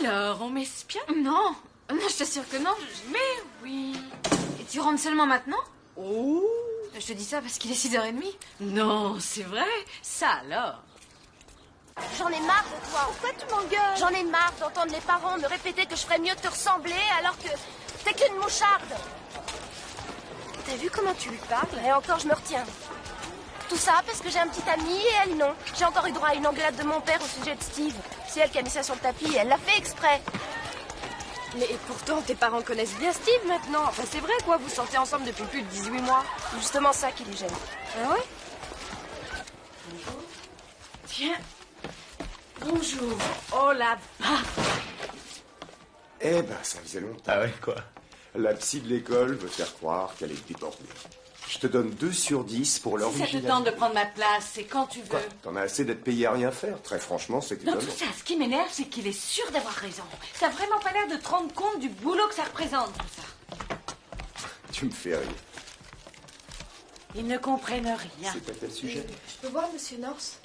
Alors, on m'espionne? Non, non, je t'assure que non. Mais oui. Et tu rentres seulement maintenant? Oh. Je te dis ça parce qu'il est 6h30. Non, c'est vrai. Ça alors. J'en ai marre de toi. Pourquoi tu m'engueules? J'en ai marre d'entendre les parents me répéter que je ferais mieux de te ressembler alors que t'es qu'une moucharde. T'as vu comment tu lui parles? Et encore, je me retiens. Tout ça parce que j'ai un petit ami et elle non. J'ai encore eu droit à une engueulade de mon père au sujet de Steve. C'est elle qui a mis ça sur le tapis et elle l'a fait exprès. Mais pourtant, tes parents connaissent bien Steve maintenant. Enfin, c'est vrai, quoi. Vous sortez ensemble depuis plus de 18 mois. C'est justement ça qui les gêne. Ah ouais? Tiens. Bonjour. Oh là-bas. Eh ben, ça faisait longtemps. Ah ouais, quoi? La psy de l'école veut faire croire qu'elle est débordée. Je te donne 2 sur 10 pour Si ça l'original. te tente de prendre ma place, c'est quand tu veux. Quoi? T'en as assez d'être payé à rien faire. Très franchement, c'est Dans étonnant. tout ça, ce qui m'énerve, c'est qu'il est sûr d'avoir raison. T'as vraiment pas l'air de te rendre compte du boulot que ça représente, tout ça. Tu me fais rire. Ils ne comprennent rien. C'est à quel sujet? Je peux voir Monsieur Norse?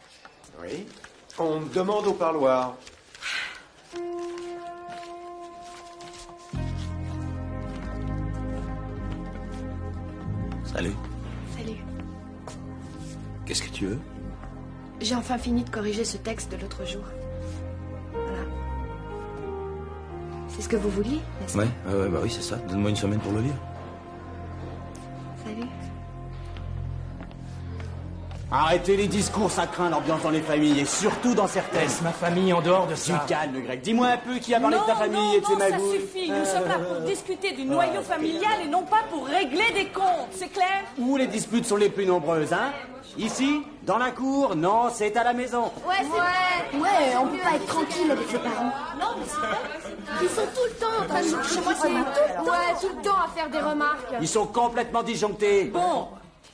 Oui. On me demande au parloir. Salut. Salut. Qu'est-ce que tu veux? J'ai enfin fini de corriger ce texte de l'autre jour. Voilà. C'est ce que vous vouliez, n'est-ce pas? Ouais, bah oui, c'est ça. Donne-moi une semaine pour le lire. Salut. Arrêtez les discours, ça craint l'ambiance dans les familles, et surtout dans certaines. Laisse ma famille en dehors de Tu ça. calmes, Greg. Dis-moi un peu qui a parlé de ta famille et de ses ça magouilles. suffit. Nous sommes là pour discuter du noyau familial et non pas pour régler des comptes. C'est clair? Où les disputes sont les plus nombreuses, hein? Ici? Dans la cour? Non, c'est à la maison. Ouais, on peut pas être tranquille avec ses parents. Non, mais c'est vrai. Ils sont tout le temps en train de nous critiquer. Ouais, tout le temps à faire des remarques. Ils sont complètement disjonctés. Bon,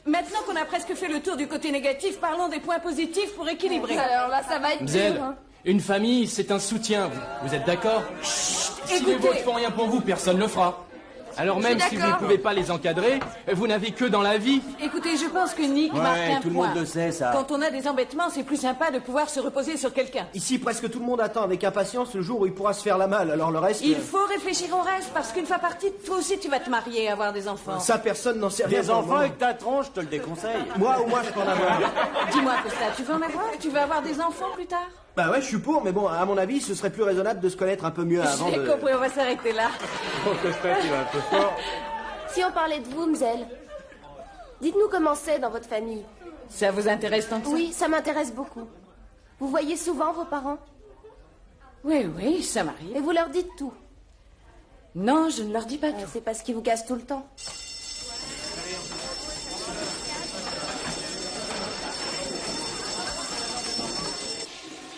maintenant qu'on a presque fait le tour du côté négatif, parlons des points positifs pour équilibrer. Alors là, ça va être Mzel, dur. Hein. une famille, c'est un soutien. Vous êtes d'accord? Si les vôtres font rien pour vous, personne ne le fera. Alors même si vous ne d'accord. pouvez pas les encadrer, vous n'avez que dans la vie. Écoutez, je pense que Nick marque Ouais, un tout le point. monde le sait, ça. Quand on a des embêtements, c'est plus sympa de pouvoir se reposer sur quelqu'un. Ici, presque tout le monde attend avec impatience le jour où il pourra se faire la malle. Alors le reste... Il faut réfléchir au reste, parce qu'une fois parti, toi aussi tu vas te marier et avoir des enfants. Ça, personne n'en sait rien. Des pour le enfants moment. avec ta tronche, je te le déconseille. Moi, je peux en avoir. Dis-moi, Costa, tu veux en avoir? Tu veux avoir des enfants plus tard? Bah ouais, je suis pour, mais bon, à mon avis, ce serait plus raisonnable de se connaître un peu mieux avant J'ai de... compris, on va s'arrêter là. Si on parlait de vous, Mzel, dites-nous comment c'est dans votre famille. Ça vous intéresse tant que ça? Oui, ça m'intéresse beaucoup. Vous voyez souvent vos parents? Oui, ça m'arrive. Et vous leur dites tout? Non, je ne leur dis pas tout. C'est parce qu'ils vous cassent tout le temps.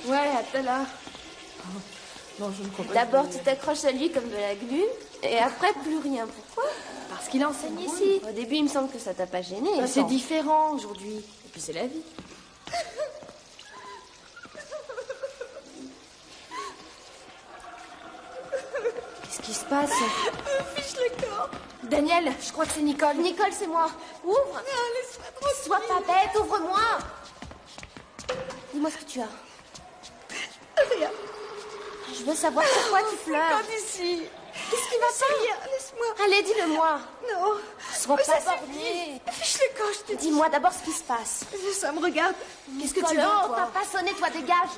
Ouais, à tout à l'heure. Non, je ne crois pas. D'abord, tu t'accroches à lui comme de la glu, et après, plus rien. Pourquoi? Parce qu'il enseigne ici. Au début, il me semble que ça t'a pas gêné. Bah, c'est Attends. différent aujourd'hui. Et puis c'est la vie. Qu'est-ce qui se passe? Fiche le corps. Daniel, je crois que c'est Nicole. Nicole, c'est moi. Ouvre. Non, laisse-moi tranquille. Sois pas bête, ouvre-moi. Dis-moi ce que tu as. Rien. Je veux savoir pourquoi tu pleures. Quand ici. Qu'est-ce qui va pas? Rien, laisse-moi. Allez, dis-le-moi. Non. Sois Mais pas ça bornée. Fiche le corps, je te dis. Dis-moi d'abord ce qui se passe. Ça me regarde. Qu'est-ce que tu veux, veux? toi? T'as pas sonné, toi, dégage.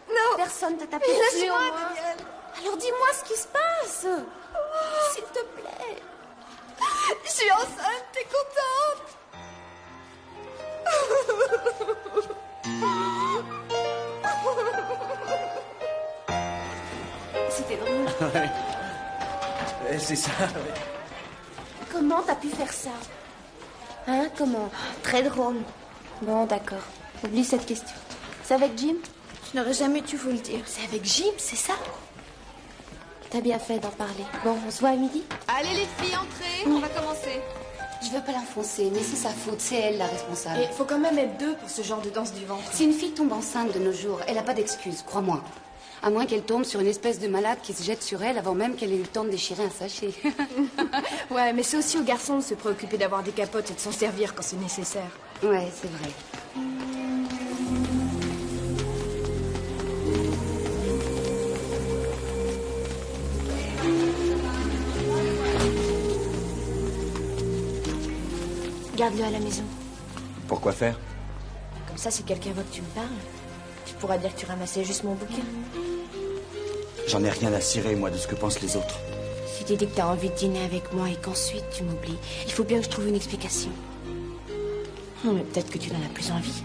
Non. Personne t'a tapé Mais dessus, laisse-moi, au moins. Daniel. Alors dis-moi ce qui se passe. S'il te plaît. Je suis enceinte, t'es contente? C'était drôle. Ouais. C'est ça, ouais. Comment t'as pu faire ça? Hein, comment? Très drôle. Bon, d'accord. Oublie cette question. C'est avec Jim? Je n'aurais jamais dû vous le dire. C'est avec Jim, c'est ça? T'as bien fait d'en parler. Bon, on se voit à midi? Allez les filles, entrez, on va commencer. Je veux pas l'enfoncer, mais c'est sa faute, c'est elle la responsable. Et faut quand même être deux pour ce genre de danse du ventre. Si une fille tombe enceinte de nos jours, elle a pas d'excuse, crois-moi. À moins qu'elle tombe sur une espèce de malade qui se jette sur elle avant même qu'elle ait eu le temps de déchirer un sachet. Ouais, mais c'est aussi aux garçons de se préoccuper d'avoir des capotes et de s'en servir quand c'est nécessaire. Ouais, c'est vrai. Garde-le à la maison. Pourquoi faire? Comme ça, si quelqu'un voit que tu me parles, tu pourras dire que tu ramassais juste mon bouquin. J'en ai rien à cirer, moi, de ce que pensent les autres. Si tu dis que t'as envie de dîner avec moi et qu'ensuite tu m'oublies, il faut bien que je trouve une explication. Mais peut-être que tu n'en as plus envie.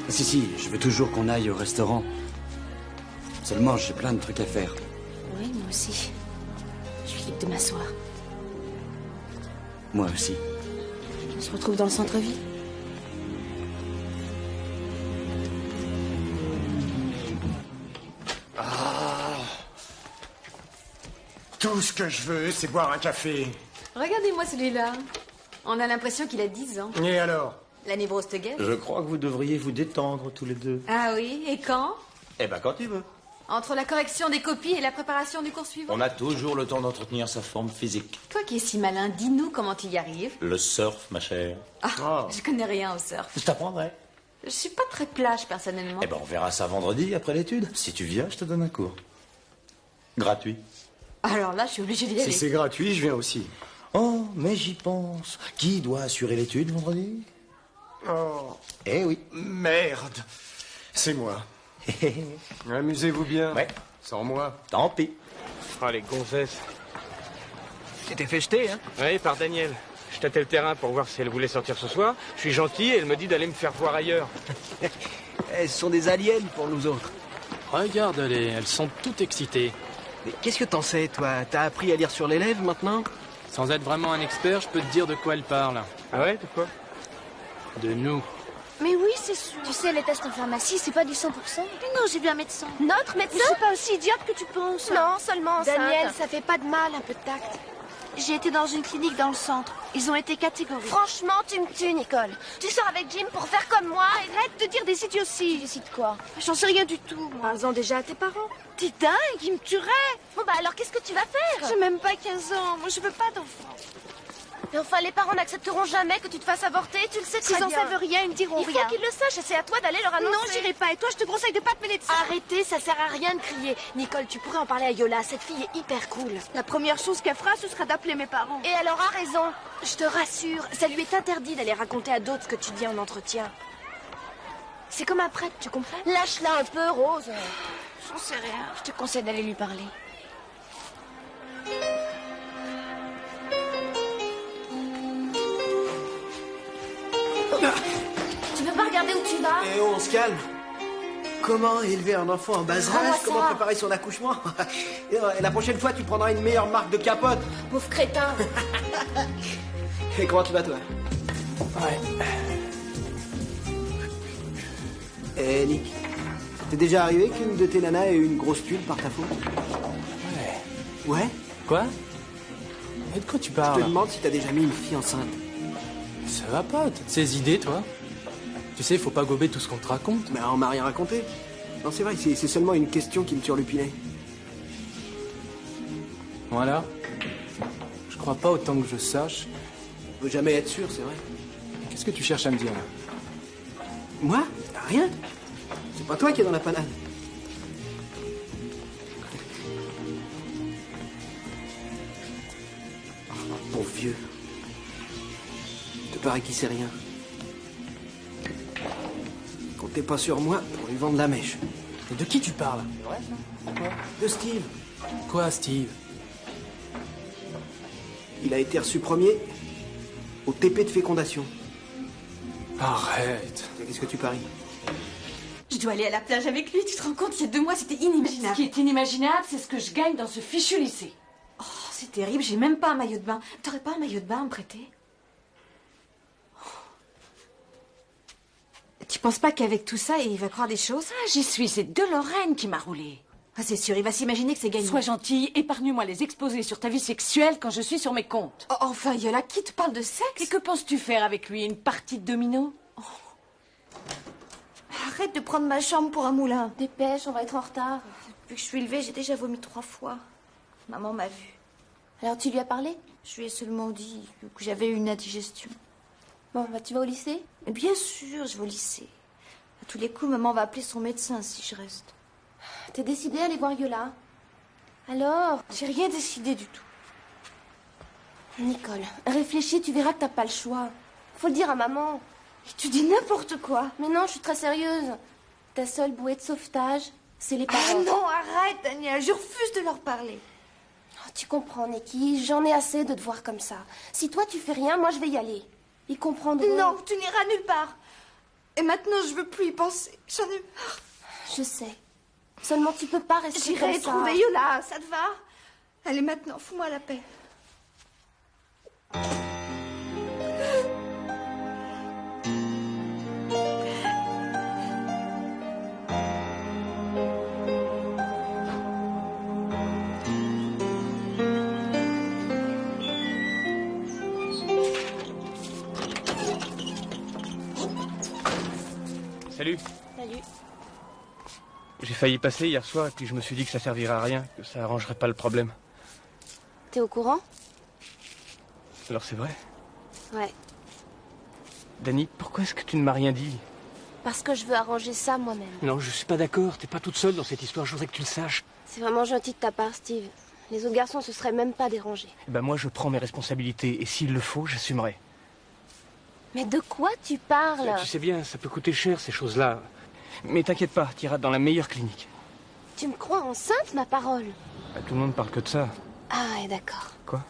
Si, je veux toujours qu'on aille au restaurant. Seulement, j'ai plein de trucs à faire. Oui, moi aussi. Je suis libre de m'asseoir. Moi aussi. On se retrouve dans le centre-ville. Tout ce que je veux, c'est boire un café. Regardez-moi celui-là. On a l'impression qu'il a 10 ans. Et alors? La névrose te guette? Je crois que vous devriez vous détendre tous les deux. Ah oui, et quand? Eh ben, quand tu veux. Entre la correction des copies et la préparation du cours suivant? On a toujours le temps d'entretenir sa forme physique. Toi qui es si malin, dis-nous comment tu y arrives. Le surf, ma chère. Ah, je connais rien au surf. Je t'apprendrai. Je suis pas très plage, personnellement. Eh ben, on verra ça vendredi après l'étude. Si tu viens, je te donne un cours. Gratuit. Alors là, je suis obligée d'y aller. Si c'est gratuit, je viens aussi. Oh, mais j'y pense. Qui doit assurer l'étude vendredi? Oh, Eh oui. merde. C'est moi. Amusez-vous bien. Ouais. Sans moi. Tant pis. Ah, les gonzesses. T'étais fait jeter, hein? Oui, par Daniel. Je tâtais le terrain pour voir si elle voulait sortir ce soir. Je suis gentil et elle me dit d'aller me faire voir ailleurs. Ce sont des aliens pour nous autres. Regarde-les, elles sont toutes excitées. Mais qu'est-ce que t'en sais, toi? T'as appris à lire sur les lèvres, maintenant? Sans être vraiment un expert, je peux te dire de quoi elles parlent. Ah ouais, de quoi? De nous. Mais oui, c'est sûr. Tu sais, les tests en pharmacie, c'est pas du 100%. Mais non, j'ai vu un médecin. Notre médecin? Je suis pas aussi idiote que tu penses. Non, seulement enceinte. Daniel, ça fait pas de mal, un peu de tact. J'ai été dans une clinique dans le centre. Ils ont été catégoriques. Franchement, tu me tues, Nicole. Tu sors avec Jim pour faire comme moi et... Arrête de dire des idioties. Tu décides quoi? J'en sais rien du tout. Parle-en déjà à tes parents. T'es dingue, ils me tueraient. Bon bah alors qu'est-ce que tu vas faire? J'ai même pas 15 ans. Moi, je veux pas d'enfant. Mais enfin, les parents n'accepteront jamais que tu te fasses avorter, tu le sais très S'ils en bien. savent rien, ils me diront Il rien. faut qu'ils le sachent et c'est à toi d'aller leur annoncer. Non, j'irai pas. Et toi, je te conseille de pas te mêler de ça. Arrêtez, ça sert à rien de crier. Nicole, tu pourrais en parler à Yola, cette fille est hyper cool. La première chose qu'elle fera, ce sera d'appeler mes parents. Et elle aura raison. Je te rassure, ça lui est interdit d'aller raconter à d'autres ce que tu dis en entretien. C'est comme un prêtre, tu comprends? Lâche-la un peu, Rose. J'en sais rien. Je te conseille d'aller lui parler. Tu veux pas regarder où tu vas? Et on se calme. Comment élever un enfant en bas âge? Rends-moi Comment ça. préparer son accouchement? Et la prochaine fois, tu prendras une meilleure marque de capote. Pauvre crétin. Et comment tu vas, toi? Ouais. Eh, Nick, t'es déjà arrivé qu'une de tes nanas ait eu une grosse tuile par ta faute? Ouais? Quoi? Mais de quoi tu Je parles? te demande si t'as déjà mis une fille enceinte. Ça va pas, t'as de ces idées, toi? Tu sais, faut pas gober tout ce qu'on te raconte. Mais on m'a rien raconté. Non, c'est vrai, c'est seulement une question qui me turlupinait. Voilà. Je crois pas autant que je sache. On peut jamais être sûr, c'est vrai. Qu'est-ce que tu cherches à me dire, là? Moi? Rien. C'est pas toi qui es dans la panade. Pauvre vieux. Il te paraît qu'il sait rien. Comptez pas sur moi pour lui vendre la mèche. Et de qui tu parles? De Steve. Quoi, Steve? Il a été reçu premier au TP de fécondation. Arrête. Qu'est-ce que tu paries? Je dois aller à la plage avec lui, tu te rends compte, il y a 2 mois, c'était inimaginable. Ce qui est inimaginable, c'est ce que je gagne dans ce fichu lycée. Oh, c'est terrible, j'ai même pas un maillot de bain. T'aurais pas un maillot de bain à me prêter? Tu penses pas qu'avec tout ça, il va croire des choses? Ah, j'y suis, c'est de Lorraine qui m'a roulé. Ah, c'est sûr, il va s'imaginer que c'est gagné. Sois gentille, épargne-moi les exposés sur ta vie sexuelle quand je suis sur mes comptes. Oh, enfin, Yola, qui te parle de sexe? Et que penses-tu faire avec lui? Une partie de domino? Arrête de prendre ma chambre pour un moulin. Dépêche, on va être en retard. Depuis que je suis levée, j'ai déjà vomi 3 fois. Maman m'a vue. Alors tu lui as parlé? Je lui ai seulement dit que j'avais eu une indigestion. Bon, bah tu vas au lycée? Mais bien sûr, je vais au lycée. À tous les coups, maman va appeler son médecin si je reste. T'es décidée à aller voir Yola? Alors? J'ai rien décidé du tout. Nicole, réfléchis, tu verras que t'as pas le choix. Faut le dire à maman. Et tu dis n'importe quoi. Mais non, je suis très sérieuse. Ta seule bouée de sauvetage, c'est les parents. Ah non, arrête, Daniel, je refuse de leur parler. Oh, tu comprends, Nikki, j'en ai assez de te voir comme ça. Si toi tu fais rien, moi je vais y aller. Ils comprendront. Non, tu n'iras nulle part. Et maintenant, je veux plus y penser. J'en ai marre. Je sais. Seulement tu peux pas rester comme ça. J'irai trouver Yola, ça te va? Allez, maintenant, fous-moi la paix. Salut. Salut. J'ai failli passer hier soir et puis je me suis dit que ça servirait à rien, que ça arrangerait pas le problème. T'es au courant? Alors c'est vrai? Ouais. Dani, pourquoi est-ce que tu ne m'as rien dit? Parce que je veux arranger ça moi-même. Non, je suis pas d'accord. T'es pas toute seule dans cette histoire. Je voudrais que tu le saches. C'est vraiment gentil de ta part, Steve. Les autres garçons se seraient même pas dérangés. Eh ben moi, je prends mes responsabilités et s'il le faut, j'assumerai. Mais de quoi tu parles? Tu sais bien, ça peut coûter cher ces choses-là. Mais t'inquiète pas, t'iras dans la meilleure clinique. Tu me crois enceinte, ma parole? Bah, tout le monde parle que de ça. Ah, ouais, d'accord. Quoi?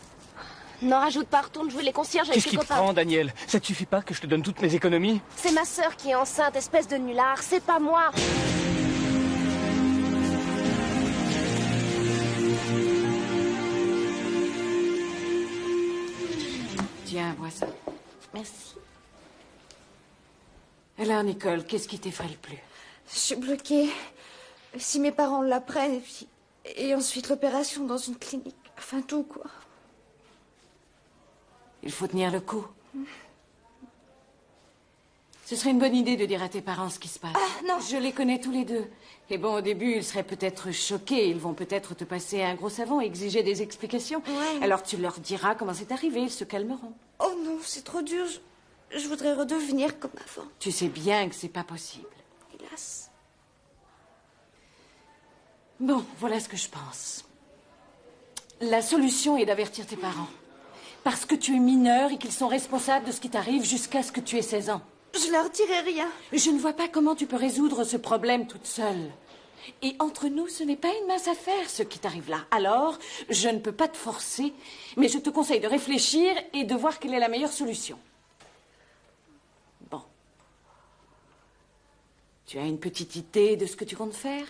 Non, rajoute pas, retourne jouer les concierges avec Qu'est-ce tes qui te copains. prend, Daniel? Ça te suffit pas que je te donne toutes mes économies? C'est ma sœur qui est enceinte, espèce de nulard, c'est pas moi. Tiens, vois ça. Merci. Alors, Nicole, qu'est-ce qui t'effraie le plus? Je suis bloquée. Si mes parents l'apprennent, et ensuite l'opération dans une clinique. Enfin, tout, quoi. Il faut tenir le coup. Ce serait une bonne idée de dire à tes parents ce qui se passe. Ah, non. Je les connais tous les deux. Et bon, au début, ils seraient peut-être choqués. Ils vont peut-être te passer un gros savon et exiger des explications. Ouais. Alors tu leur diras comment c'est arrivé. Ils se calmeront. Oh non, c'est trop dur. Je voudrais redevenir comme avant. Tu sais bien que c'est pas possible. Hélas. Bon, voilà ce que je pense. La solution est d'avertir tes parents. Parce que tu es mineur et qu'ils sont responsables de ce qui t'arrive jusqu'à ce que tu aies 16 ans. Je leur dirai rien. Je ne vois pas comment tu peux résoudre ce problème toute seule. Et entre nous, ce n'est pas une mince affaire, ce qui t'arrive là. Alors, je ne peux pas te forcer, mais je te conseille de réfléchir et de voir quelle est la meilleure solution. Bon. Tu as une petite idée de ce que tu comptes faire?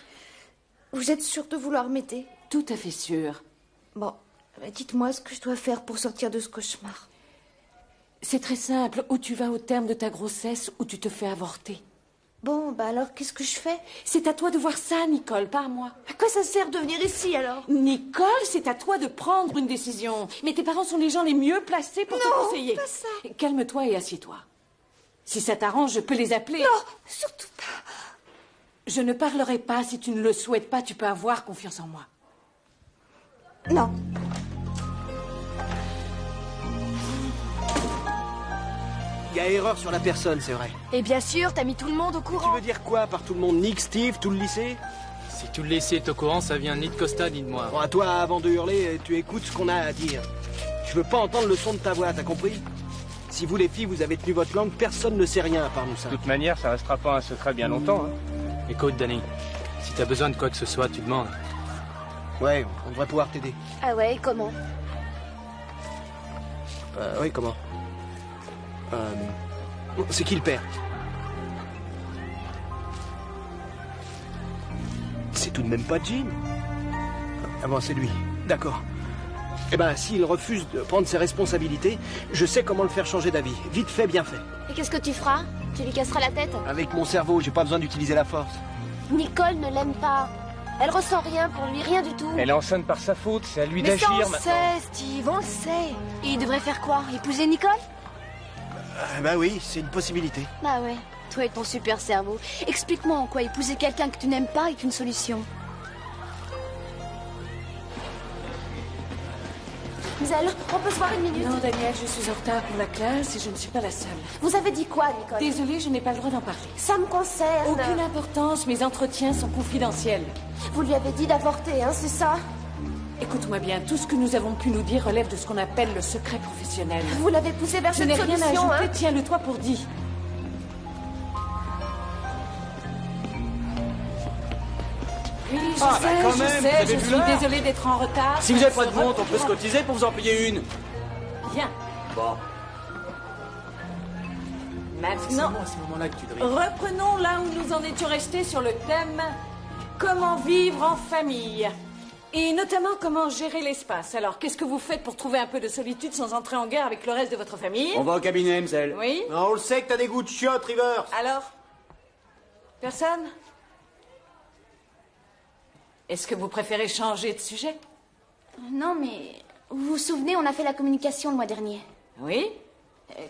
Vous êtes sûr de vouloir m'aider? Tout à fait sûr. Bon, dites-moi ce que je dois faire pour sortir de ce cauchemar. C'est très simple. Ou tu vas au terme de ta grossesse, ou tu te fais avorter. Bon, bah alors, qu'est-ce que je fais? C'est à toi de voir ça, Nicole, pas à moi. À quoi ça sert de venir ici, alors? Nicole, c'est à toi de prendre une décision. Mais tes parents sont les gens les mieux placés pour te conseiller. Non, pas ça. Calme-toi et assieds-toi. Si ça t'arrange, je peux les appeler. Non, surtout pas. Je ne parlerai pas. Si tu ne le souhaites pas, tu peux avoir confiance en moi. Non. Il y a erreur sur la personne, c'est vrai. Et bien sûr, t'as mis tout le monde au courant. Tu veux dire quoi par tout le monde? Nick, Steve, tout le lycée? Si tout le lycée est au courant, ça vient ni de Costa ni de moi. Bon, à toi, avant de hurler, tu écoutes ce qu'on a à dire. Je veux pas entendre le son de ta voix, t'as compris? Si vous, les filles, vous avez tenu votre langue, personne ne sait rien à part nous ça. De toute manière, ça restera pas un secret bien longtemps. Hein. Écoute, Danny, si t'as besoin de quoi que ce soit, tu demandes. Ouais, on devrait pouvoir t'aider. Ah ouais, et comment? Oui, comment? C'est qui le père? C'est tout de même pas Jean. Ah bon, c'est lui. D'accord. Eh ben, s'il refuse de prendre ses responsabilités, je sais comment le faire changer d'avis. Vite fait, bien fait. Et qu'est-ce que tu feras? Tu lui casseras la tête? Avec mon cerveau, j'ai pas besoin d'utiliser la force. Nicole ne l'aime pas. Elle ressent rien pour lui, rien du tout. Elle est enceinte par sa faute, c'est à lui Mais ça, d'agir on maintenant. sait, Steve, on le sait. Et il devrait faire quoi? Épouser Nicole? Bah oui, c'est une possibilité. Bah ouais, toi et ton super cerveau. Explique-moi en quoi épouser quelqu'un que tu n'aimes pas est une solution. Mais alors, on peut se voir une minute? Non, Daniel, je suis en retard pour la classe et je ne suis pas la seule. Vous avez dit quoi, Nicole? Désolée, je n'ai pas le droit d'en parler. Ça me concerne. Aucune importance, mes entretiens sont confidentiels. Vous lui avez dit d'avorter, hein, c'est ça? Écoute-moi bien, tout ce que nous avons pu nous dire relève de ce qu'on appelle le secret professionnel. Vous l'avez poussé vers Je cette n'ai rien à solution, ajouter, hein? tiens-le toi pour dit. Oui, je Ah, sais, bah quand je même, sais, vous avez je vu suis l'heure? désolée d'être en retard. Si vous n'avez pas de montre, on peut se cotiser pour vous en payer une. Bien. Bon. Maintenant, à ce moment-là que tu drilles. reprenons là où nous en étions restés sur le thème comment vivre en famille. Et notamment comment gérer l'espace. Alors, qu'est-ce que vous faites pour trouver un peu de solitude sans entrer en guerre avec le reste de votre famille? On va au cabinet, Msel. Oui? Non, on le sait que t'as des goûts de chiottes, River. Alors? Personne? Est-ce que vous préférez changer de sujet? Non, mais vous vous souvenez, on a fait la communication le mois dernier. Oui?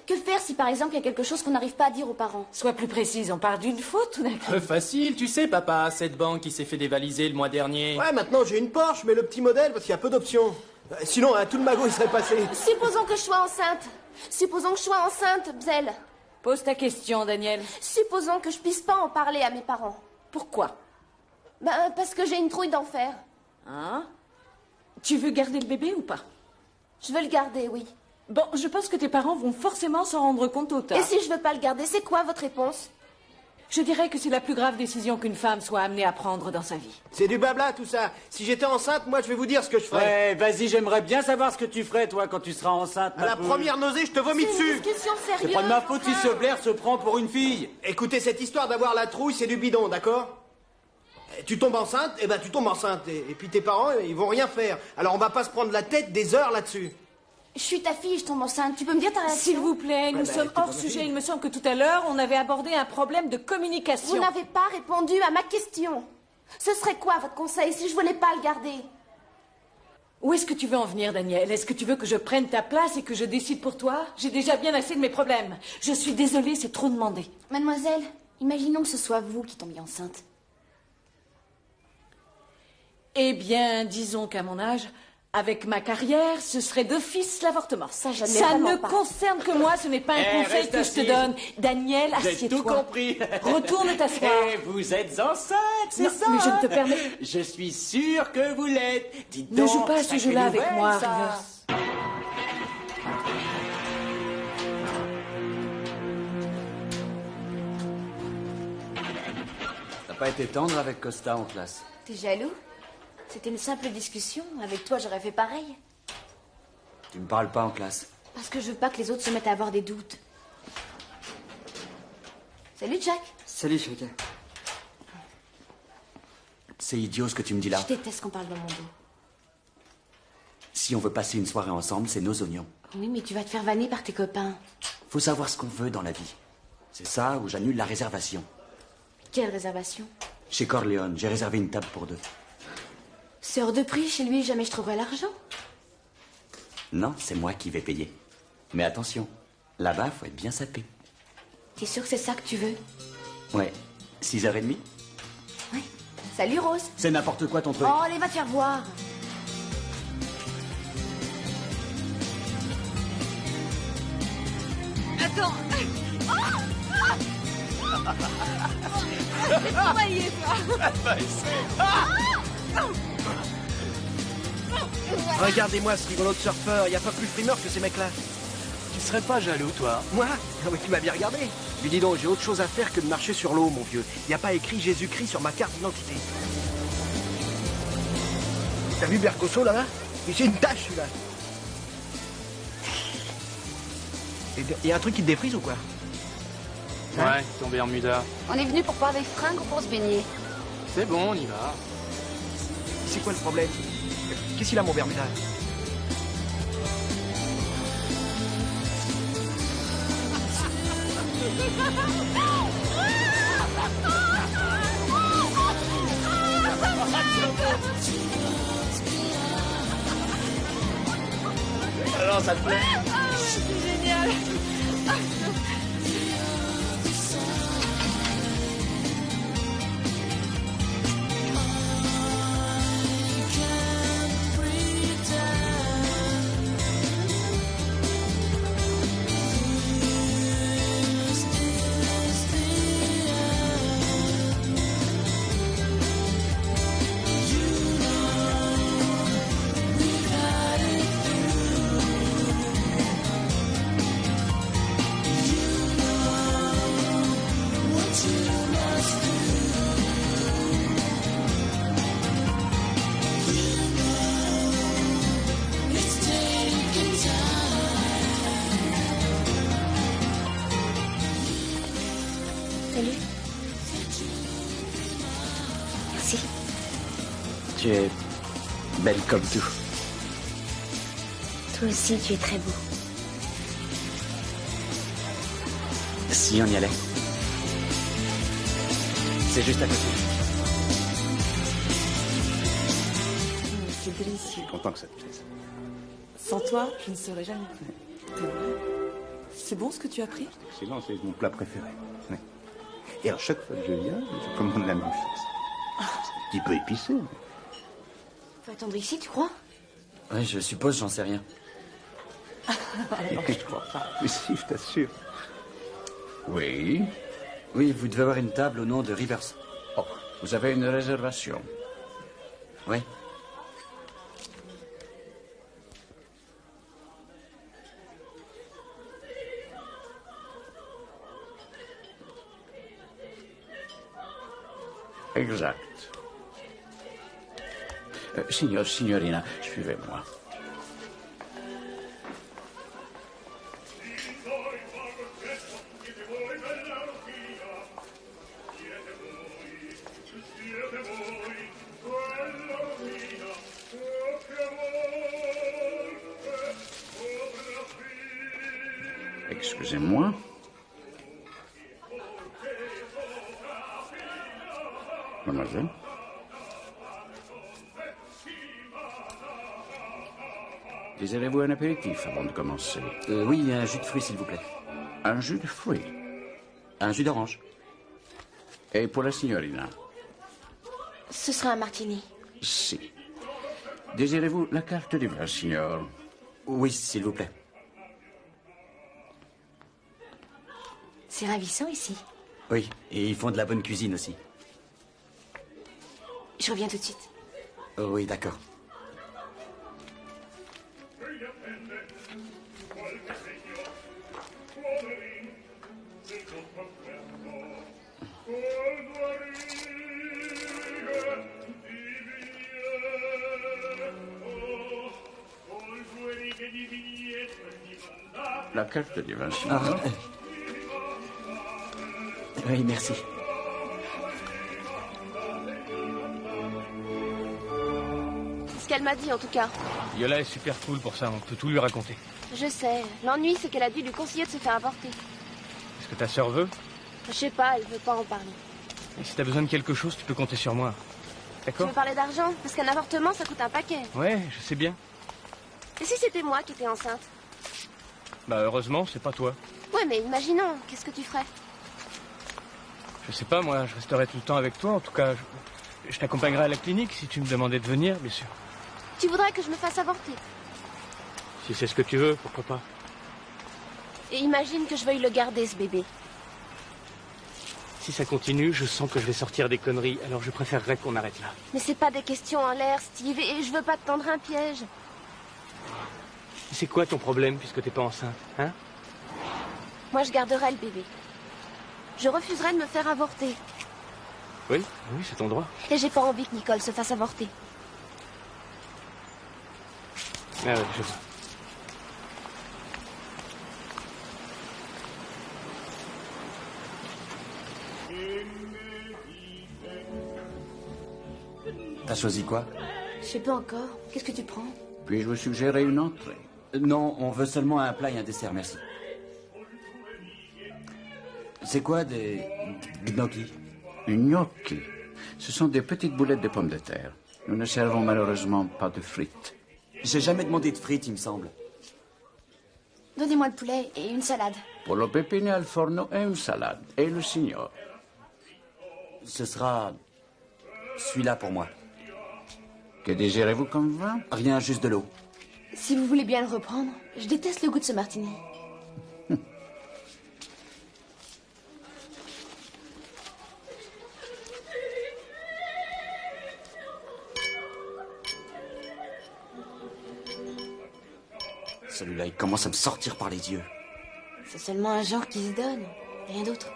Que faire si par exemple il y a quelque chose qu'on n'arrive pas à dire aux parents? Sois plus précise, on part d'une faute tout d'un coup. Facile, tu sais, papa, cette banque qui s'est fait dévaliser le mois dernier. Ouais, maintenant j'ai une Porsche, mais le petit modèle parce qu'il y a peu d'options. Sinon, hein, tout le magot il serait passé. Supposons que je sois enceinte. Supposons que je sois enceinte, Bzel. Pose ta question, Daniel. Supposons que je puisse pas en parler à mes parents. Pourquoi? Ben, parce que j'ai une trouille d'enfer. Hein? Tu veux garder le bébé ou pas? Je veux le garder, oui. Bon, je pense que tes parents vont forcément s'en rendre compte tôt ou tard. Et si je veux pas le garder, c'est quoi votre réponse? Je dirais que c'est la plus grave décision qu'une femme soit amenée à prendre dans sa vie. C'est du blabla tout ça. Si j'étais enceinte, moi je vais vous dire ce que je ferais. Ouais, vas-y, j'aimerais bien savoir ce que tu ferais, toi, quand tu seras enceinte. À la première nausée, je te vomis C'est dessus. une discussion C'est sérieuse. pas de ma faute si ce Blair se prend pour une fille. Écoutez, cette histoire d'avoir la trouille, c'est du bidon, d'accord? Tu tombes enceinte, et ben tu tombes enceinte. Et puis tes parents, ils vont rien faire. Alors on va pas se prendre la tête des heures là-dessus. Je suis ta fille, je tombe enceinte. Tu peux me dire ta réaction? S'il vous plaît, nous sommes hors sujet. Il me semble que tout à l'heure, on avait abordé un problème de communication. Vous n'avez pas répondu à ma question. Ce serait quoi votre conseil si je voulais pas le garder? Où est-ce que tu veux en venir, Daniel? Est-ce que tu veux que je prenne ta place et que je décide pour toi? J'ai déjà bien assez de mes problèmes. Je suis désolée, c'est trop demandé. Mademoiselle, imaginons que ce soit vous qui tombiez enceinte. Eh bien, disons qu'à mon âge, avec ma carrière, ce serait d'office l'avortement. Ça, je n'ai Ça vraiment ne pas. concerne que moi, ce n'est pas un conseil reste que je te assise. donne. Daniel, J'ai assieds-toi. tout compris. Retourne t'asseoir. Et vous êtes enceinte, c'est Non, ça? mais je ne te hein? permets- Je suis sûr que vous l'êtes. Dites Ne donc, joue pas à ce sacrée jeu-là avec nouvelle, moi, ça. Rivers. T'as pas été tendre avec Costa en classe? T'es jaloux? C'était une simple discussion. Avec toi, j'aurais fait pareil. Tu me parles pas en classe. Parce que je veux pas que les autres se mettent à avoir des doutes. Salut, Jack. Salut, Chaka. C'est idiot ce que tu me dis là. Je déteste qu'on parle dans mon dos. Si on veut passer une soirée ensemble, c'est nos oignons. Oui, mais tu vas te faire vanner par tes copains. Faut savoir ce qu'on veut dans la vie. C'est ça ou j'annule la réservation. Quelle réservation? Chez Corleone, j'ai réservé une table pour deux. C'est hors de prix chez lui, jamais je trouverai l'argent. Non, c'est moi qui vais payer. Mais attention, là-bas, faut être bien sapé. T'es sûr que c'est ça que tu veux? Ouais, 6h30. Salut, Rose. C'est n'importe quoi ton truc. Oh, allez, va te faire voir. Attends. C'est travaillé, Regardez-moi ce rigolo de surfeur, y a pas plus frimeur que ces mecs-là. Tu serais pas jaloux, toi? Moi? Ah oui, tu m'as bien regardé. Lui dis donc, j'ai autre chose à faire que de marcher sur l'eau, mon vieux. Y a pas écrit Jésus-Christ sur ma carte d'identité. T'as vu Bercosso là-bas? C'est une tâche celui-là. Y a un truc qui te défrise ou quoi? Ouais, tombé en muda. On est venu pour parler fringues ou pour se baigner? C'est bon, on y va. C'est quoi le problème? Qu'est-ce qu'il a, mon Bermuda? Alors, ça te plaît? C'est génial. Tu es belle comme tout. Toi aussi, tu es très beau. Si on y allait. C'est juste à côté. C'est délicieux. Je suis content que ça te plaise. Sans toi, je ne serais jamais venue. C'est vrai. C'est bon ce que tu as pris? Excellent, c'est mon plat préféré. Ouais. Et à chaque fois que je viens, je commande la même chose. C'est un petit peu épicé. Faut attendre ici, tu crois? Oui, je suppose, j'en sais rien. Alors, je crois pas. Mais si, je t'assure. Oui. Oui, vous devez avoir une table au nom de Rivers. Oh, vous avez une réservation? Oui. Exact. Signorina, suivez-moi. Excusez-moi. Mademoiselle. Désirez-vous un apéritif avant de commencer? Oui, un jus de fruits, s'il vous plaît. Un jus de fruits? Un jus d'orange. Et pour la signorina? Ce sera un martini. Si. Désirez-vous la carte du vin, signor? Oui, s'il vous plaît. C'est ravissant ici. Oui, et ils font de la bonne cuisine aussi. Je reviens tout de suite. Oui, d'accord. La carte du vin, signor. Ah, oui, merci. C'est ce qu'elle m'a dit en tout cas. Yola est super cool pour ça, on peut tout lui raconter. Je sais. L'ennui, c'est qu'elle a dû lui conseiller de se faire avorter. Est-ce que ta sœur veut? Je sais pas, elle veut pas en parler. Et si t'as besoin de quelque chose, tu peux compter sur moi. Tu D'accord? veux parler d'argent? Parce qu'un avortement, ça coûte un paquet. Ouais, je sais bien. Et si c'était moi qui étais enceinte? Bah heureusement, c'est pas toi. Ouais, mais imaginons, qu'est-ce que tu ferais? Je sais pas, moi, je resterai tout le temps avec toi. En tout cas, je t'accompagnerai à la clinique si tu me demandais de venir, bien sûr. Tu voudrais que je me fasse avorter? Si c'est ce que tu veux, pourquoi pas. Et imagine que je veuille le garder, ce bébé. Si ça continue, je sens que je vais sortir des conneries, alors je préférerais qu'on arrête là. Mais c'est pas des questions en l'air, Steve, et je veux pas te tendre un piège. C'est quoi ton problème puisque t'es pas enceinte, hein? Moi, je garderai le bébé. Je refuserai de me faire avorter. Oui, oui, c'est ton droit. Et j'ai pas envie que Nicole se fasse avorter. Ah ouais, je vois. T'as choisi quoi? Je sais pas encore. Qu'est-ce que tu prends? Puis-je vous suggérer une entrée? Non, on veut seulement un plat et un dessert, merci. C'est quoi des gnocchi? Gnocchi. Ce sont des petites boulettes de pommes de terre. Nous ne servons malheureusement pas de frites. J'ai jamais demandé de frites, il me semble. Donnez-moi le poulet et une salade. Pollo peppine al forno et une salade. Et le signor? Ce sera celui-là pour moi. Que désirez-vous comme vin? Rien, juste de l'eau. Si vous voulez bien le reprendre, je déteste le goût de ce martini. Celui-là, il commence à me sortir par les yeux. C'est seulement un genre qui se donne. Rien d'autre.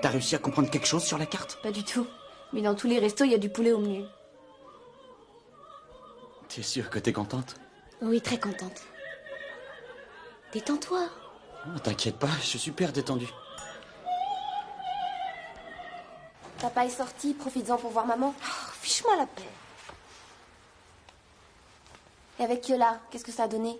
T'as réussi à comprendre quelque chose sur la carte? Pas du tout. Mais dans tous les restos, il y a du poulet au menu. T'es sûre que t'es contente? Oui, très contente. Détends-toi. Oh, t'inquiète pas, je suis super détendu. Papa est sorti, profites-en pour voir maman. Oh, fiche-moi la paix. Et avec Yola, qu'est-ce que ça a donné?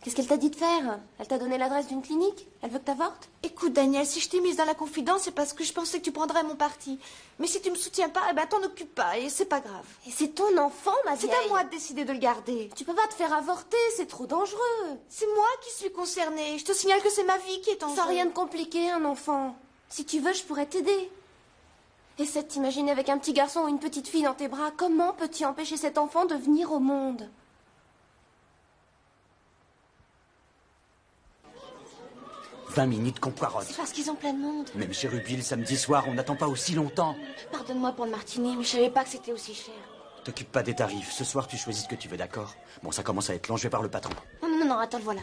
Qu'est-ce qu'elle t'a dit de faire? Elle t'a donné l'adresse d'une clinique? Elle veut que t'avortes? Écoute, Daniel, si je t'ai mise dans la confidence, c'est parce que je pensais que tu prendrais mon parti. Mais si tu me soutiens pas, eh ben t'en occupes pas, et c'est pas grave. Et c'est ton enfant, ma vieille. C'est à moi de décider de le garder. Tu peux pas te faire avorter, c'est trop dangereux. C'est moi qui suis concernée. Je te signale que c'est ma vie qui est en jeu. Sans rien de compliqué, un enfant. Si tu veux, je pourrais t'aider. Essaie de t'imaginer avec un petit garçon ou une petite fille dans tes bras. Comment peux-tu empêcher cet enfant de venir au monde? 20 minutes qu'on poirote. C'est parce qu'ils ont plein de monde. Même chez Ruby, le samedi soir, on n'attend pas aussi longtemps. Pardonne-moi pour le martini, mais je savais pas que c'était aussi cher. T'occupe pas des tarifs. Ce soir, tu choisis ce que tu veux, d'accord? Bon, ça commence à être long, je vais par le patron. Non, attends, le voilà.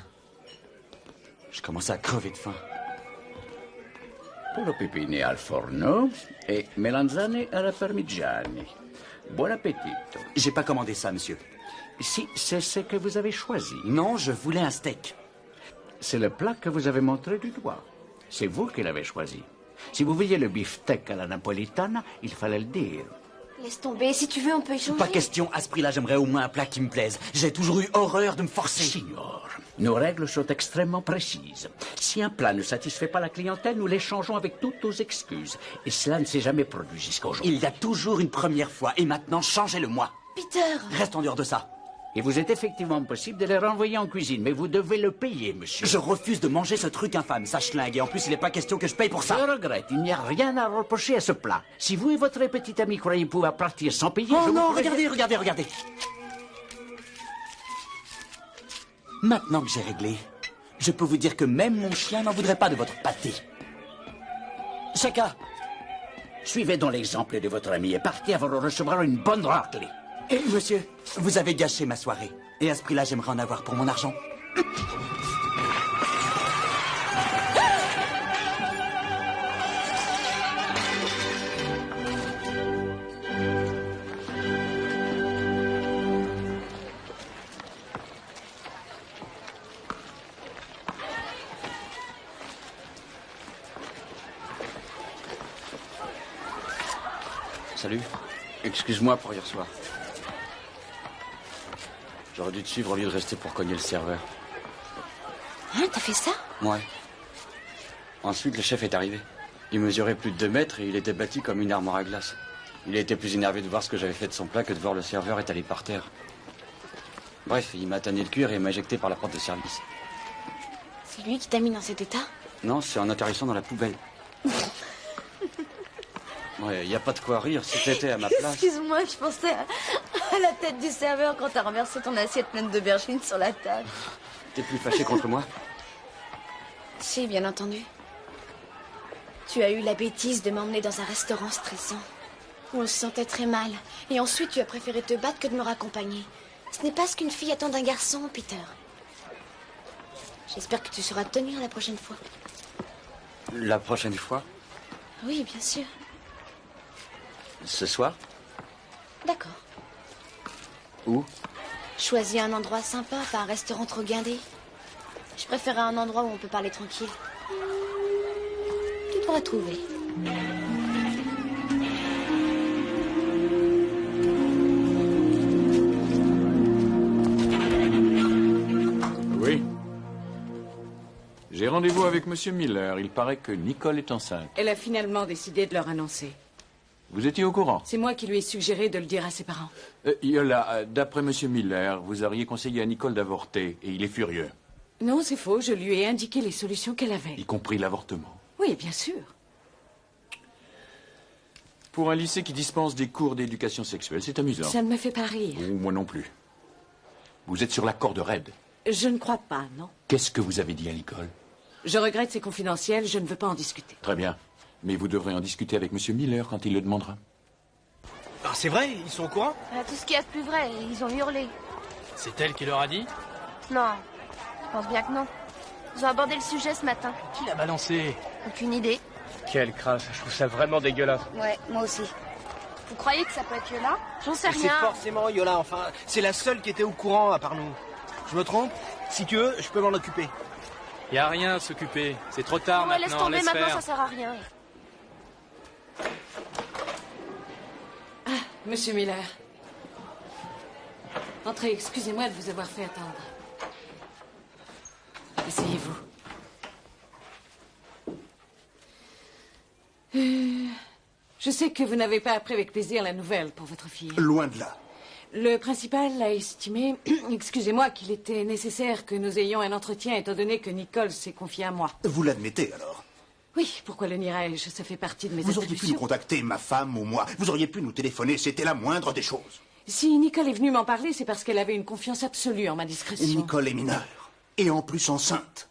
Je commence à crever de faim. Pollo pepini al forno et melanzane alla parmigiani. Buon appetito. J'ai pas commandé ça, monsieur. Si, c'est ce que vous avez choisi. Non, je voulais un steak. C'est le plat que vous avez montré du doigt. C'est vous qui l'avez choisi. Si vous vouliez le beefsteak à la napolitana, il fallait le dire. Laisse tomber, si tu veux, on peut échanger. Pas question, à ce prix-là, j'aimerais au moins un plat qui me plaise. J'ai toujours eu horreur de me forcer. Signor, nos règles sont extrêmement précises. Si un plat ne satisfait pas la clientèle, nous l'échangeons avec toutes nos excuses. Et cela ne s'est jamais produit jusqu'à aujourd'hui. Il y a toujours une première fois, et maintenant, changez-le-moi. Peter! Reste en dehors de ça. Il vous est effectivement possible de les renvoyer en cuisine, mais vous devez le payer, monsieur. Je refuse de manger ce truc infâme, ça schlingue, et en plus, il n'est pas question que je paye pour ça. Je regrette, il n'y a rien à reprocher à ce plat. Si vous et votre petit ami croyez pouvoir partir sans payer... Oh je non, vous regardez. Maintenant que j'ai réglé, je peux vous dire que même mon chien n'en voudrait pas de votre pâté. Chacun, suivez donc l'exemple de votre ami et partez avant de recevoir une bonne raclée. Et monsieur, vous avez gâché ma soirée. Et à ce prix-là, j'aimerais en avoir pour mon argent. Salut. Excuse-moi pour hier soir. J'aurais dû te suivre au lieu de rester pour cogner le serveur. Hein, t'as fait ça? Ouais. Ensuite, le chef est arrivé. Il mesurait plus de 2 mètres et il était bâti comme une armoire à glace. Il a été plus énervé de voir ce que j'avais fait de son plat que de voir le serveur étalé par terre. Bref, il m'a tanné le cuir et m'a éjecté par la porte de service. C'est lui qui t'a mis dans cet état? Non, c'est en atterrissant dans la poubelle. Ouais, y a pas de quoi rire, si t'étais à ma place... Excuse-moi, je pensais à la tête du serveur quand t'as renversé ton assiette pleine d'aubergines sur la table. T'es plus fâché contre moi? Si, bien entendu. Tu as eu la bêtise de m'emmener dans un restaurant stressant, où on se sentait très mal. Et ensuite, tu as préféré te battre que de me raccompagner. Ce n'est pas ce qu'une fille attend d'un garçon, Peter. J'espère que tu sauras tenir la prochaine fois. La prochaine fois? Oui, bien sûr. Ce soir? D'accord. Où? Choisis un endroit sympa, pas un restaurant trop guindé. Je préférais un endroit où on peut parler tranquille. Tu pourras trouver. Oui. J'ai rendez-vous avec Monsieur Miller. Il paraît que Nicole est enceinte. Elle a finalement décidé de leur annoncer. Vous étiez au courant? C'est moi qui lui ai suggéré de le dire à ses parents. Yola, d'après Monsieur Miller, vous auriez conseillé à Nicole d'avorter et il est furieux. Non, c'est faux. Je lui ai indiqué les solutions qu'elle avait. Y compris l'avortement. Oui, bien sûr. Pour un lycée qui dispense des cours d'éducation sexuelle, c'est amusant. Ça ne me fait pas rire. Ou moi non plus. Vous êtes sur la corde raide. Je ne crois pas, non. Qu'est-ce que vous avez dit à Nicole? Je regrette, c'est confidentiel. Je ne veux pas en discuter. Très bien. Mais vous devrez en discuter avec Monsieur Miller quand il le demandera. Ah, c'est vrai? Ils sont au courant? Tout ce qu'il y a de plus vrai, ils ont hurlé. C'est elle qui leur a dit? Non, je pense bien que non. Ils ont abordé le sujet ce matin. Qui l'a balancé? Aucune idée. Quelle crasse, je trouve ça vraiment dégueulasse. Ouais, moi aussi. Vous croyez que ça peut être Yola? J'en sais C'est rien. forcément Yola, enfin. C'est la seule qui était au courant à part nous. Je me trompe? Si tu veux, je peux m'en occuper. Y a rien à s'occuper. C'est trop tard Ouais, maintenant, laisse tomber, maintenant faire. ça sert à rien. Monsieur Miller. Entrez, excusez-moi de vous avoir fait attendre. Asseyez-vous. Je sais que vous n'avez pas appris avec plaisir la nouvelle pour votre fille. Loin de là. Le principal a estimé, excusez-moi, qu'il était nécessaire que nous ayons un entretien étant donné que Nicole s'est confiée à moi. Vous l'admettez alors? Oui, pourquoi le nierais-je? Ça fait partie de mes Vous auriez pu nous attributions. contacter, ma femme ou moi. Vous auriez pu nous téléphoner, c'était la moindre des choses. Si Nicole est venue m'en parler, c'est parce qu'elle avait une confiance absolue en ma Et discrétion. Nicole est mineure. Et en plus enceinte.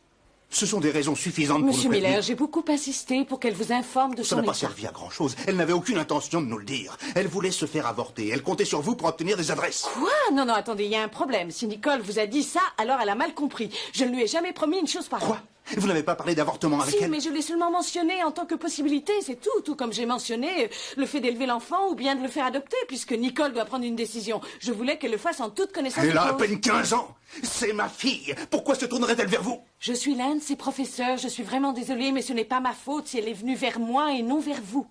Ce sont des raisons suffisantes pour Monsieur nous prévenir. Miller, j'ai beaucoup insisté pour qu'elle vous informe de Ça son n'a pas état. servi à grand-chose. Elle n'avait aucune intention de nous le dire. Elle voulait se faire avorter. Elle comptait sur vous pour obtenir des adresses. Quoi? Non, non, attendez, il y a un problème. Si Nicole vous a dit ça, alors elle a mal compris. Je ne lui ai jamais promis une chose pareille. Quoi? Vous n'avez pas parlé d'avortement avec Si, elle? mais je l'ai seulement mentionné en tant que possibilité, c'est tout. Tout comme j'ai mentionné le fait d'élever l'enfant ou bien de le faire adopter, puisque Nicole doit prendre une décision. Je voulais qu'elle le fasse en toute connaissance de Elle a à cause. peine 15 ans. C'est ma fille. Pourquoi se tournerait-elle vers vous? Je suis l'un de ses professeurs. Je suis vraiment désolée, mais ce n'est pas ma faute si elle est venue vers moi et non vers vous.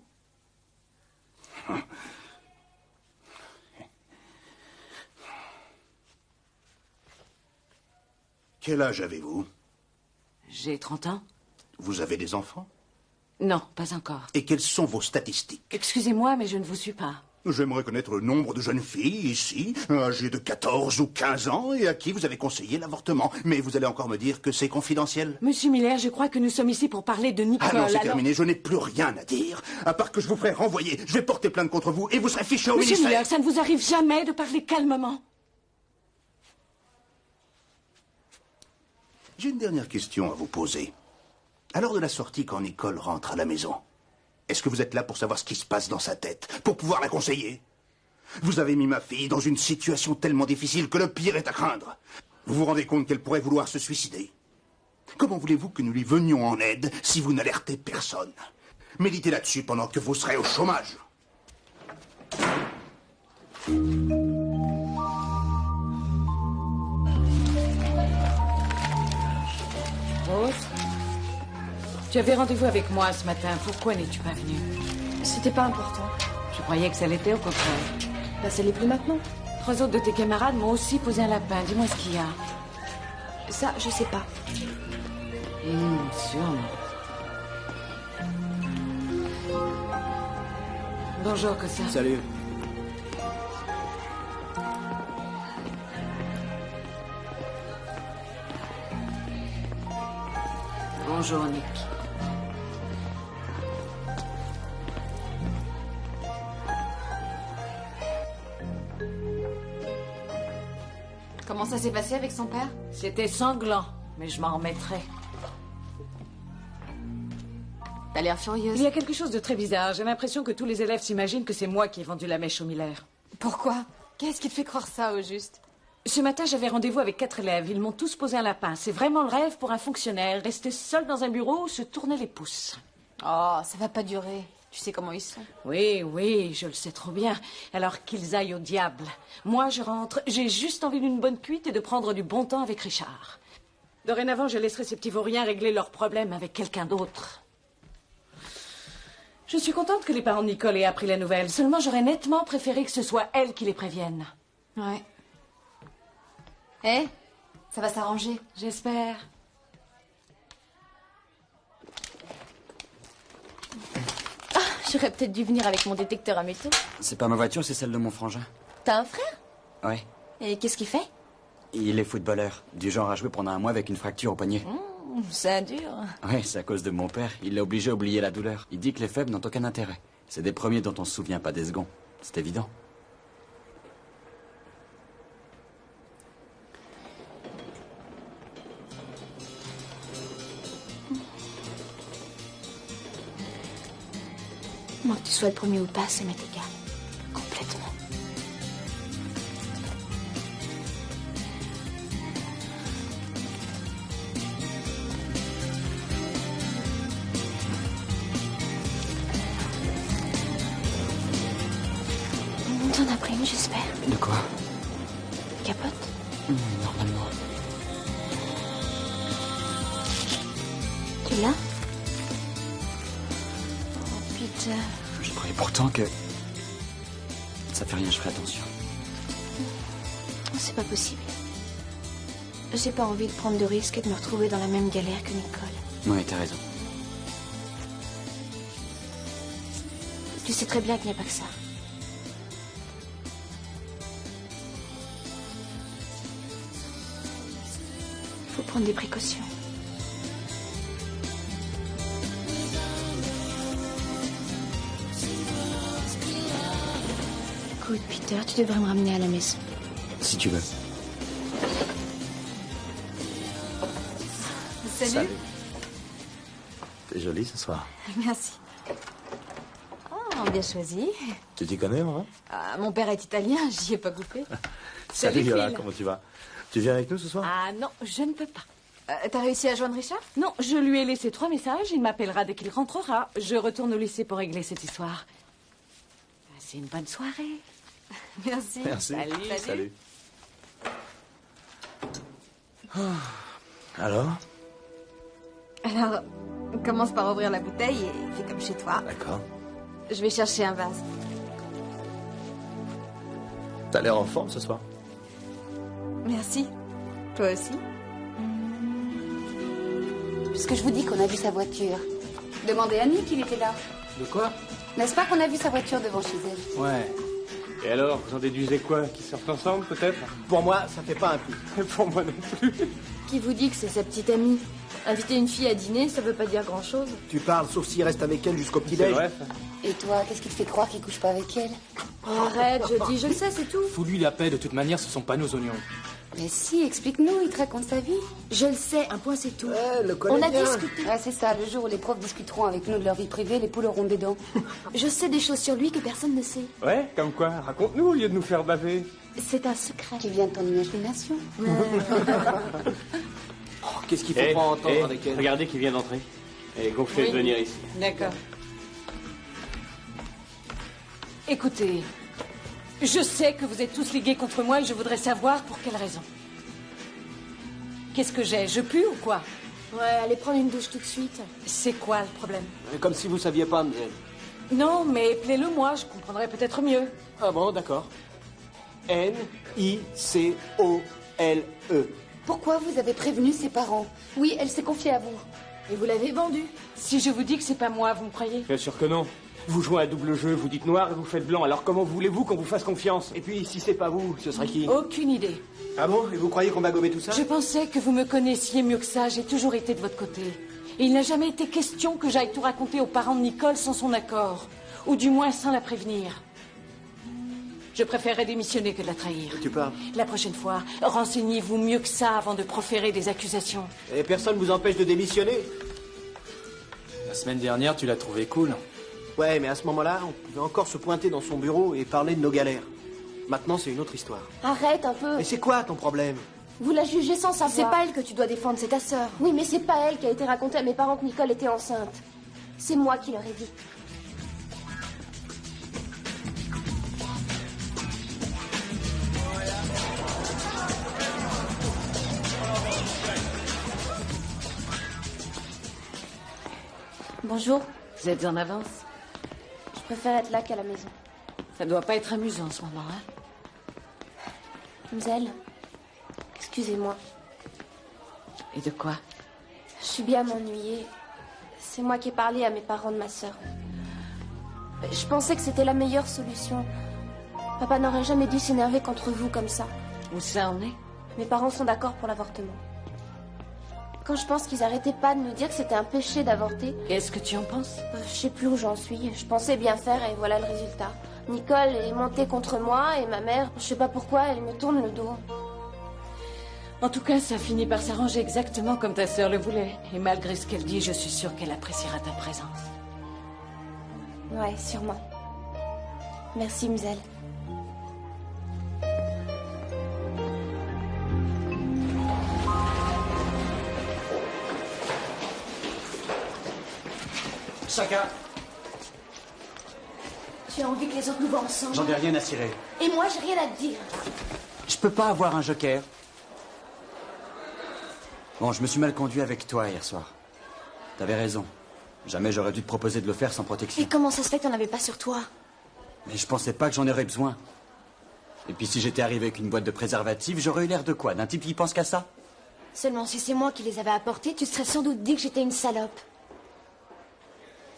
Quel âge avez-vous? J'ai 30 ans? Vous avez des enfants? Non, pas encore. Et quelles sont vos statistiques? Excusez-moi, mais je ne vous suis pas. J'aimerais connaître le nombre de jeunes filles ici, âgées de 14 ou 15 ans, et à qui vous avez conseillé l'avortement. Mais vous allez encore me dire que c'est confidentiel? Monsieur Miller, je crois que nous sommes ici pour parler de Nicole. Ah non, c'est alors- terminé, je n'ai plus rien à dire. À part que je vous ferai renvoyer. Je vais porter plainte contre vous et vous serez fiché au Monsieur ministère. Miller, ça ne vous arrive jamais de parler calmement. J'ai une dernière question à vous poser. À l'heure de la sortie, quand Nicole rentre à la maison, est-ce que vous êtes là pour savoir ce qui se passe dans sa tête, pour pouvoir la conseiller? Vous avez mis ma fille dans une situation tellement difficile que le pire est à craindre. Vous vous rendez compte qu'elle pourrait vouloir se suicider? Comment voulez-vous que nous lui venions en aide si vous n'alertez personne? Méditez là-dessus pendant que vous serez au chômage. Rose, tu avais rendez-vous avec moi ce matin. Pourquoi n'es-tu pas venue? C'était pas important. Je croyais que ça l'était, au contraire. Bah, ça l'est plus maintenant. 3 autres de tes camarades m'ont aussi posé un lapin. Dis-moi ce qu'il y a. Ça, je sais pas. Sûrement. Bonjour, Cossa. Salut. Bonjour, Nick. Comment ça s'est passé avec son père? C'était sanglant, mais je m'en remettrai. T'as l'air furieuse. Il y a quelque chose de très bizarre. J'ai l'impression que tous les élèves s'imaginent que c'est moi qui ai vendu la mèche au Miller. Pourquoi? Qu'est-ce qui te fait croire ça, au juste? Ce matin, j'avais rendez-vous avec 4 élèves. Ils m'ont tous posé un lapin. C'est vraiment le rêve pour un fonctionnaire. Rester seul dans un bureau, se tourner les pouces. Oh, ça va pas durer. Tu sais comment ils sont. Oui, oui, je le sais trop bien. Alors qu'ils aillent au diable. Moi, je rentre. J'ai juste envie d'une bonne cuite et de prendre du bon temps avec Richard. Dorénavant, je laisserai ces petits vauriens régler leurs problèmes avec quelqu'un d'autre. Je suis contente que les parents de Nicole aient appris la nouvelle. Seulement, j'aurais nettement préféré que ce soit elle qui les prévienne. Ouais. Eh, ça va s'arranger. J'espère. Ah, j'aurais peut-être dû venir avec mon détecteur à métaux. C'est pas ma voiture, c'est celle de mon frangin. T'as un frère? Ouais. Et qu'est-ce qu'il fait? Il est footballeur. Du genre à jouer pendant un mois avec une fracture au poignet. C'est dur. Ouais, c'est à cause de mon père. Il l'a obligé à oublier la douleur. Il dit que les faibles n'ont aucun intérêt. C'est des premiers dont on se souvient, pas des seconds. C'est évident. Moi, que tu sois le premier ou pas, ça m'est égal. Complètement. T'en as pris une, j'espère. De quoi? Capote? Normalement. Tu l'as? Oh, putain. Je croyais pourtant que... Ça fait rien, je ferai attention. c'est pas possible. J'ai pas envie de prendre de risques et de me retrouver dans la même galère que Nicole. Oui, t'as raison. Tu sais très bien qu'il n'y a pas que ça. Faut prendre des précautions. Écoute, Peter, tu devrais me ramener à la maison. Si tu veux. Salut. T'es jolie ce soir. Merci. Oh, bien choisi. Tu t'y connais, moi? Ah, mon père est italien, j'y ai pas goûté. Salut, Viola, Phil. comment tu vas? Tu viens avec nous ce soir? Ah non, je ne peux pas. T'as réussi à joindre Richard? Non, je lui ai laissé 3 messages. Il m'appellera dès qu'il rentrera. Je retourne au lycée pour régler cette histoire. C'est une bonne soirée. Merci. Merci. Salut. Salut. Alors? Alors, on commence par ouvrir la bouteille et fais comme chez toi. D'accord. Je vais chercher un vase. T'as l'air en forme ce soir. Merci. Toi aussi. Puisque je vous dis qu'on a vu sa voiture, demandez à Annie qu'il était là. De quoi? N'est-ce pas qu'on a vu sa voiture devant chez elle? Ouais. Et alors, vous en déduisez quoi? Qu'ils sortent ensemble, peut-être? Pour moi, ça fait pas un plus. Pour moi non plus. Qui vous dit que c'est sa petite amie? Inviter une fille à dîner, ça veut pas dire grand-chose. Tu parles, sauf s'il reste avec elle jusqu'au petit-déj. C'est vrai, ça. Et toi, qu'est-ce qui te fait croire qu'il couche pas avec elle? Arrête, je dis, je le sais, c'est tout. Fous-lui la paix, de toute manière, ce sont pas nos oignons. Mais si, explique-nous, il te raconte sa vie. Je le sais, un point c'est tout. le On a bien. discuté. Ah, c'est ça, le jour où les profs discuteront avec nous de leur vie privée, les poules auront des dents. Je sais des choses sur lui que personne ne sait. Ouais, comme quoi? Raconte-nous au lieu de nous faire baver. C'est un secret. Qui vient de ton imagination. Qu'est-ce qu'il faut pas entendre avec elle? Regardez qui vient d'entrer. Et gonflez de venir ici. D'accord. Écoutez, je sais que vous êtes tous ligués contre moi et je voudrais savoir pour quelle raison. Qu'est-ce que j'ai? Je pue ou quoi? Ouais, allez prendre une douche tout de suite. C'est quoi le problème? Comme si vous saviez pas, Mzel. Non, mais appelez-le moi, je comprendrais peut-être mieux. Ah bon, d'accord. N-I-C-O-L-E. Pourquoi vous avez prévenu ses parents? Oui, elle s'est confiée à vous. Et vous l'avez vendue. Si je vous dis que c'est pas moi, vous me croyez? Bien sûr que non. Vous jouez à double jeu, vous dites noir et vous faites blanc. Alors comment voulez-vous qu'on vous fasse confiance? Et puis, si c'est pas vous, ce serait qui? Aucune idée. Ah bon? Et vous croyez qu'on va gommer tout ça? Je pensais que vous me connaissiez mieux que ça, j'ai toujours été de votre côté. Et il n'a jamais été question que j'aille tout raconter aux parents de Nicole sans son accord. Ou du moins sans la prévenir. Je préférerais démissionner que de la trahir. Tu parles? La prochaine fois, renseignez-vous mieux que ça avant de proférer des accusations. Et personne vous empêche de démissionner? La semaine dernière, tu l'as trouvé cool. Ouais, mais à ce moment-là, on pouvait encore se pointer dans son bureau et parler de nos galères. Maintenant, c'est une autre histoire. Arrête un peu. Mais c'est quoi ton problème? Vous la jugez sans savoir. C'est pas elle que tu dois défendre, c'est ta sœur. Oui, mais c'est pas elle qui a été racontée à mes parents que Nicole était enceinte. C'est moi qui leur ai dit. Bonjour. Vous êtes en avance? Je préfère être là qu'à la maison. Ça doit pas être amusant en ce moment, hein? Mzel, excusez-moi. Et de quoi? Je suis bien m'ennuyer. C'est moi qui ai parlé à mes parents de ma sœur. Je pensais que c'était la meilleure solution. Papa n'aurait jamais dû s'énerver contre vous comme ça. Où ça en est? Mes parents sont d'accord pour l'avortement. Quand je pense qu'ils arrêtaient pas de nous dire que c'était un péché d'avorter. Qu'est-ce que tu en penses? Je sais plus où j'en suis. Je pensais bien faire et voilà le résultat. Nicole est montée contre moi et ma mère, je sais pas pourquoi, elle me tourne le dos. En tout cas, ça finit par s'arranger exactement comme ta sœur le voulait. Et malgré ce qu'elle dit, je suis sûre qu'elle appréciera ta présence. Ouais, sûrement. Merci, Mzel. Chacun. Tu as envie que les autres nous voient ensemble? J'en ai rien à cirer. Et moi, j'ai rien à te dire. Je peux pas avoir un joker. Bon, je me suis mal conduit avec toi hier soir. T'avais raison. Jamais j'aurais dû te proposer de le faire sans protection. Et comment ça se fait que t'en avais pas sur toi? Mais je pensais pas que j'en aurais besoin. Et puis si j'étais arrivé avec une boîte de préservatifs, j'aurais eu l'air de quoi? D'un type qui pense qu'à ça? Seulement si c'est moi qui les avais apportés, tu te serais sans doute dit que j'étais une salope.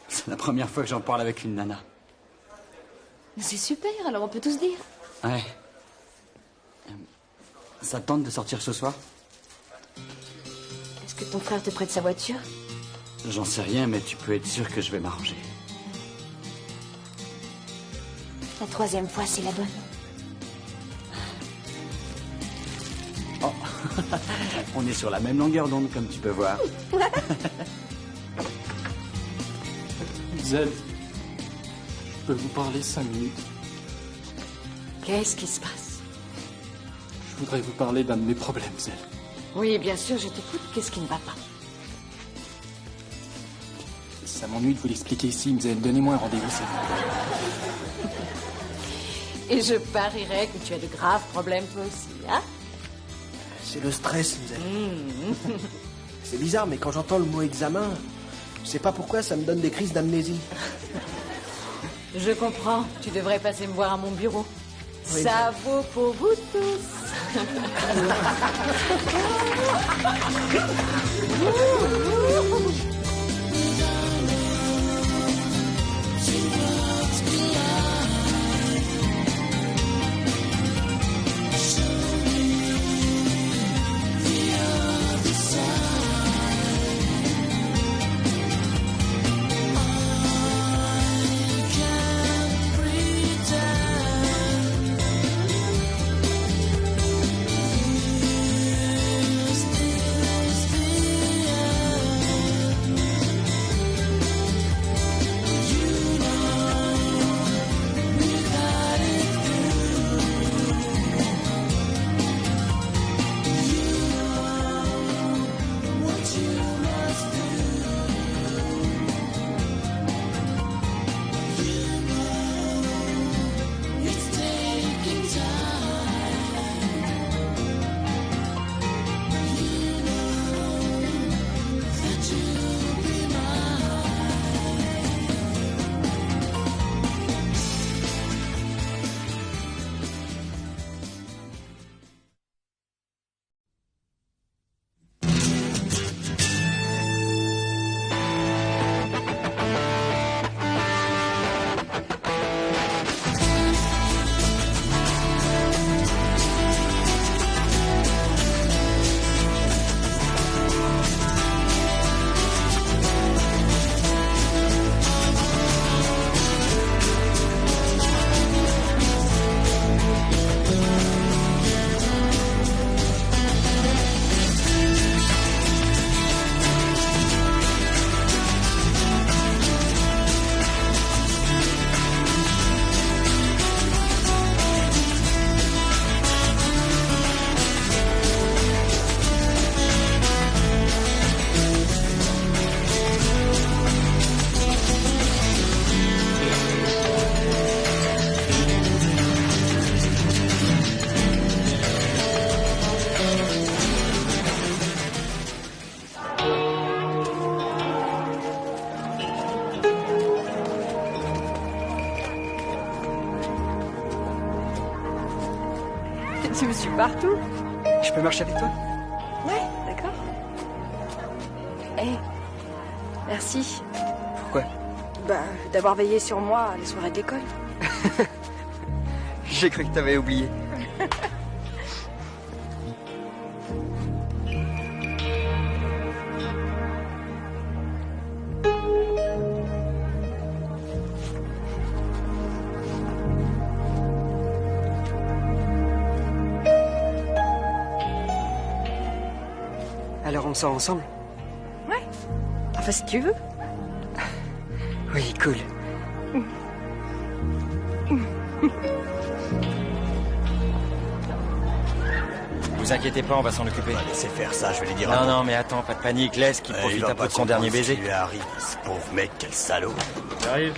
C'est la première fois que j'en parle avec une nana. C'est super, alors on peut tous dire. Ouais. Ça te tente de sortir ce soir? Est-ce que ton frère te prête sa voiture? J'en sais rien, mais tu peux être sûr que je vais m'arranger. La 3e fois, c'est la bonne. Oh. On est sur la même longueur d'onde, comme tu peux voir. Zed, je peux vous parler 5 minutes? Qu'est-ce qui se passe? Je voudrais vous parler d'un de mes problèmes, Zed. Oui, bien sûr, je t'écoute. Qu'est-ce qui ne va pas? Ça m'ennuie de vous l'expliquer ici, Zed. Donnez-moi un rendez-vous, s'il vous plaît. Et je parierais que tu as de graves problèmes toi aussi, hein? C'est le stress, Zed. C'est bizarre, mais quand j'entends le mot examen, je sais pas pourquoi ça me donne des crises d'amnésie. Je comprends. Tu devrais passer me voir à mon bureau. Oui, Ça vaut pour vous tous. Tu me suis partout. Je peux marcher avec toi? Ouais, d'accord. Eh, merci. Pourquoi? Bah, d'avoir veillé sur moi à les soirées de l'école. J'ai cru que t'avais oublié. Alors on sort ensemble? Ouais. Enfin, si tu veux. Oui, cool. Vous inquiétez pas, on va s'en occuper. Laissez faire ça, je vais lui dire. Non, non, mais attends, pas de panique. Laisse qu'il profite un peu de son dernier baiser. Il lui arrive, ce pauvre mec, quel salaud. J'arrive.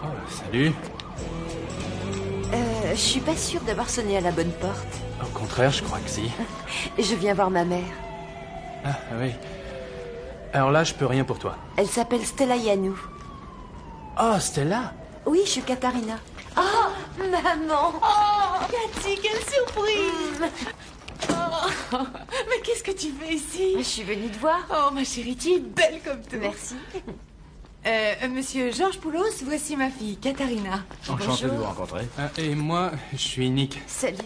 Oh, salut. Je suis pas sûre d'avoir sonné à la bonne porte. Au contraire, je crois que si. Je viens voir ma mère. Ah, oui. Alors là, je peux rien pour toi. Elle s'appelle Stella Yanou. Oh, Stella? Oui, je suis Katharina. Oh, Maman. Oh, Cathy, quelle surprise. Oh, mais qu'est-ce que tu fais ici? Je suis venue te voir. Oh, ma chérie, tu es belle comme tout. Merci. Monsieur Georges Poulos, voici ma fille, Katharina. Enchanté de vous rencontrer. Et moi, je suis Nick. Salut.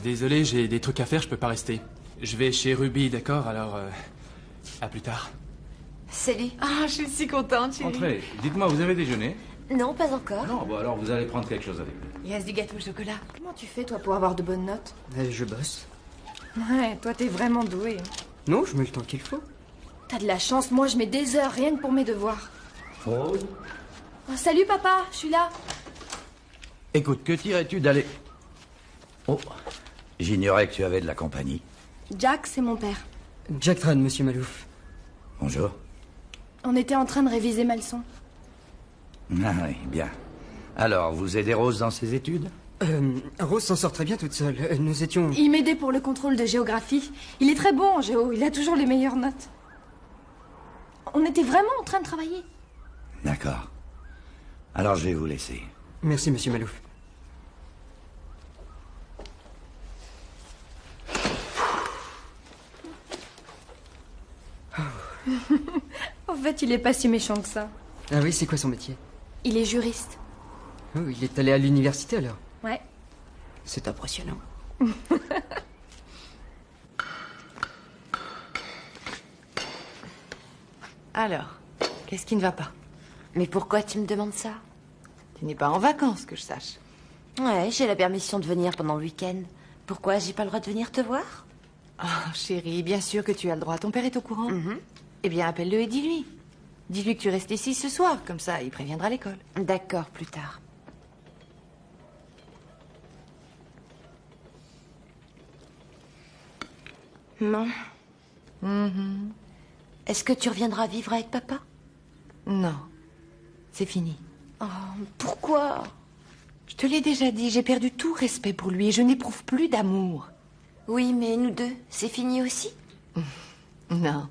Désolé, j'ai des trucs à faire, je peux pas rester. Je vais chez Ruby, d'accord? Alors, à plus tard. Salut. Ah, je suis si contente, chérie. Entrez. Dites-moi, vous avez déjeuné? Non, pas encore. Non, bon alors vous allez prendre quelque chose avec vous. Il reste du gâteau au chocolat. Comment tu fais, toi, pour avoir de bonnes notes? Je bosse. Ouais, toi, t'es vraiment doué. Non, je mets le temps qu'il faut. T'as de la chance, moi, je mets des heures rien que pour mes devoirs. Oh. Oh, salut, papa, je suis là. Écoute, que dirais-tu d'aller... Oh, j'ignorais que tu avais de la compagnie. Jack, c'est mon père. Jack Tran, monsieur Malouf. Bonjour. On était en train de réviser ma leçon. Ah oui, bien. Alors, vous aidez Rose dans ses études? Rose s'en sort très bien toute seule. Nous étions... Il m'aidait pour le contrôle de géographie. Il est très bon en géo, il a toujours les meilleures notes. On était vraiment en train de travailler. D'accord. Alors, je vais vous laisser. Merci, monsieur Malouf. En fait, il est pas si méchant que ça. Ah oui, c'est quoi son métier? Il est juriste. Oh, il est allé à l'université alors? Ouais. C'est impressionnant. Alors, qu'est-ce qui ne va pas? Mais pourquoi tu me demandes ça? Tu n'es pas en vacances, que je sache. Ouais, j'ai la permission de venir pendant le week-end. Pourquoi j'ai pas le droit de venir te voir? Oh, chérie, bien sûr que tu as le droit. Ton père est au courant? Eh bien, appelle-le et dis-lui. Dis-lui que tu restes ici ce soir, comme ça, il préviendra l'école. D'accord, plus tard. Non. Est-ce que tu reviendras vivre avec papa? Non. C'est fini. Oh, pourquoi? Je te l'ai déjà dit, j'ai perdu tout respect pour lui et je n'éprouve plus d'amour. Oui, mais nous deux, c'est fini aussi? Non.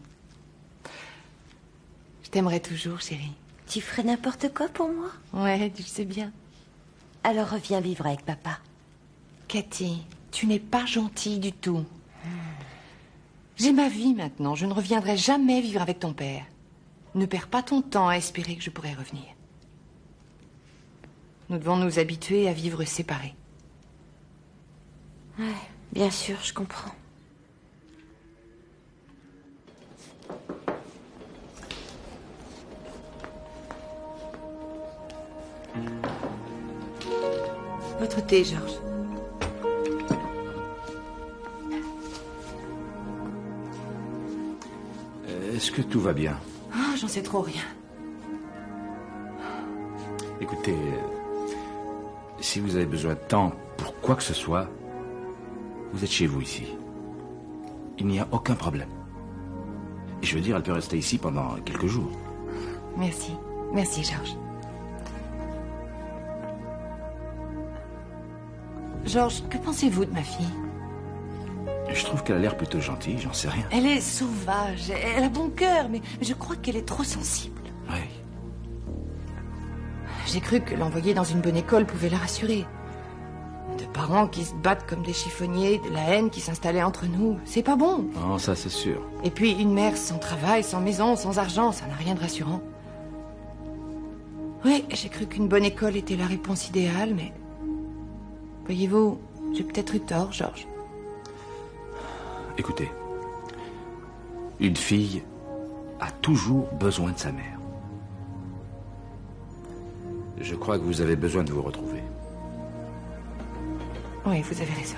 Je t'aimerai toujours, chérie. Tu ferais n'importe quoi pour moi? Ouais, tu le sais bien. Alors reviens vivre avec papa. Cathy, tu n'es pas gentille du tout. J'ai ma vie maintenant, je ne reviendrai jamais vivre avec ton père. Ne perds pas ton temps à espérer que je pourrai revenir. Nous devons nous habituer à vivre séparés. Ouais, bien sûr, je comprends. Votre thé, Georges. Est-ce que tout va bien? Ah, j'en sais trop rien. Écoutez, si vous avez besoin de temps pour quoi que ce soit, vous êtes chez vous ici. Il n'y a aucun problème. Et je veux dire, elle peut rester ici pendant quelques jours. Merci. Merci, Georges. Georges, que pensez-vous de ma fille? Je trouve qu'elle a l'air plutôt gentille, j'en sais rien. Elle est sauvage, elle a bon cœur, mais je crois qu'elle est trop sensible. Oui. J'ai cru que l'envoyer dans une bonne école pouvait la rassurer. De parents qui se battent comme des chiffonniers, de la haine qui s'installait entre nous, c'est pas bon. Non, ça c'est sûr. Et puis une mère sans travail, sans maison, sans argent, ça n'a rien de rassurant. Oui, j'ai cru qu'une bonne école était la réponse idéale, mais... Voyez-vous, j'ai peut-être eu tort, Georges. Écoutez, une fille a toujours besoin de sa mère. Je crois que vous avez besoin de vous retrouver. Oui, vous avez raison.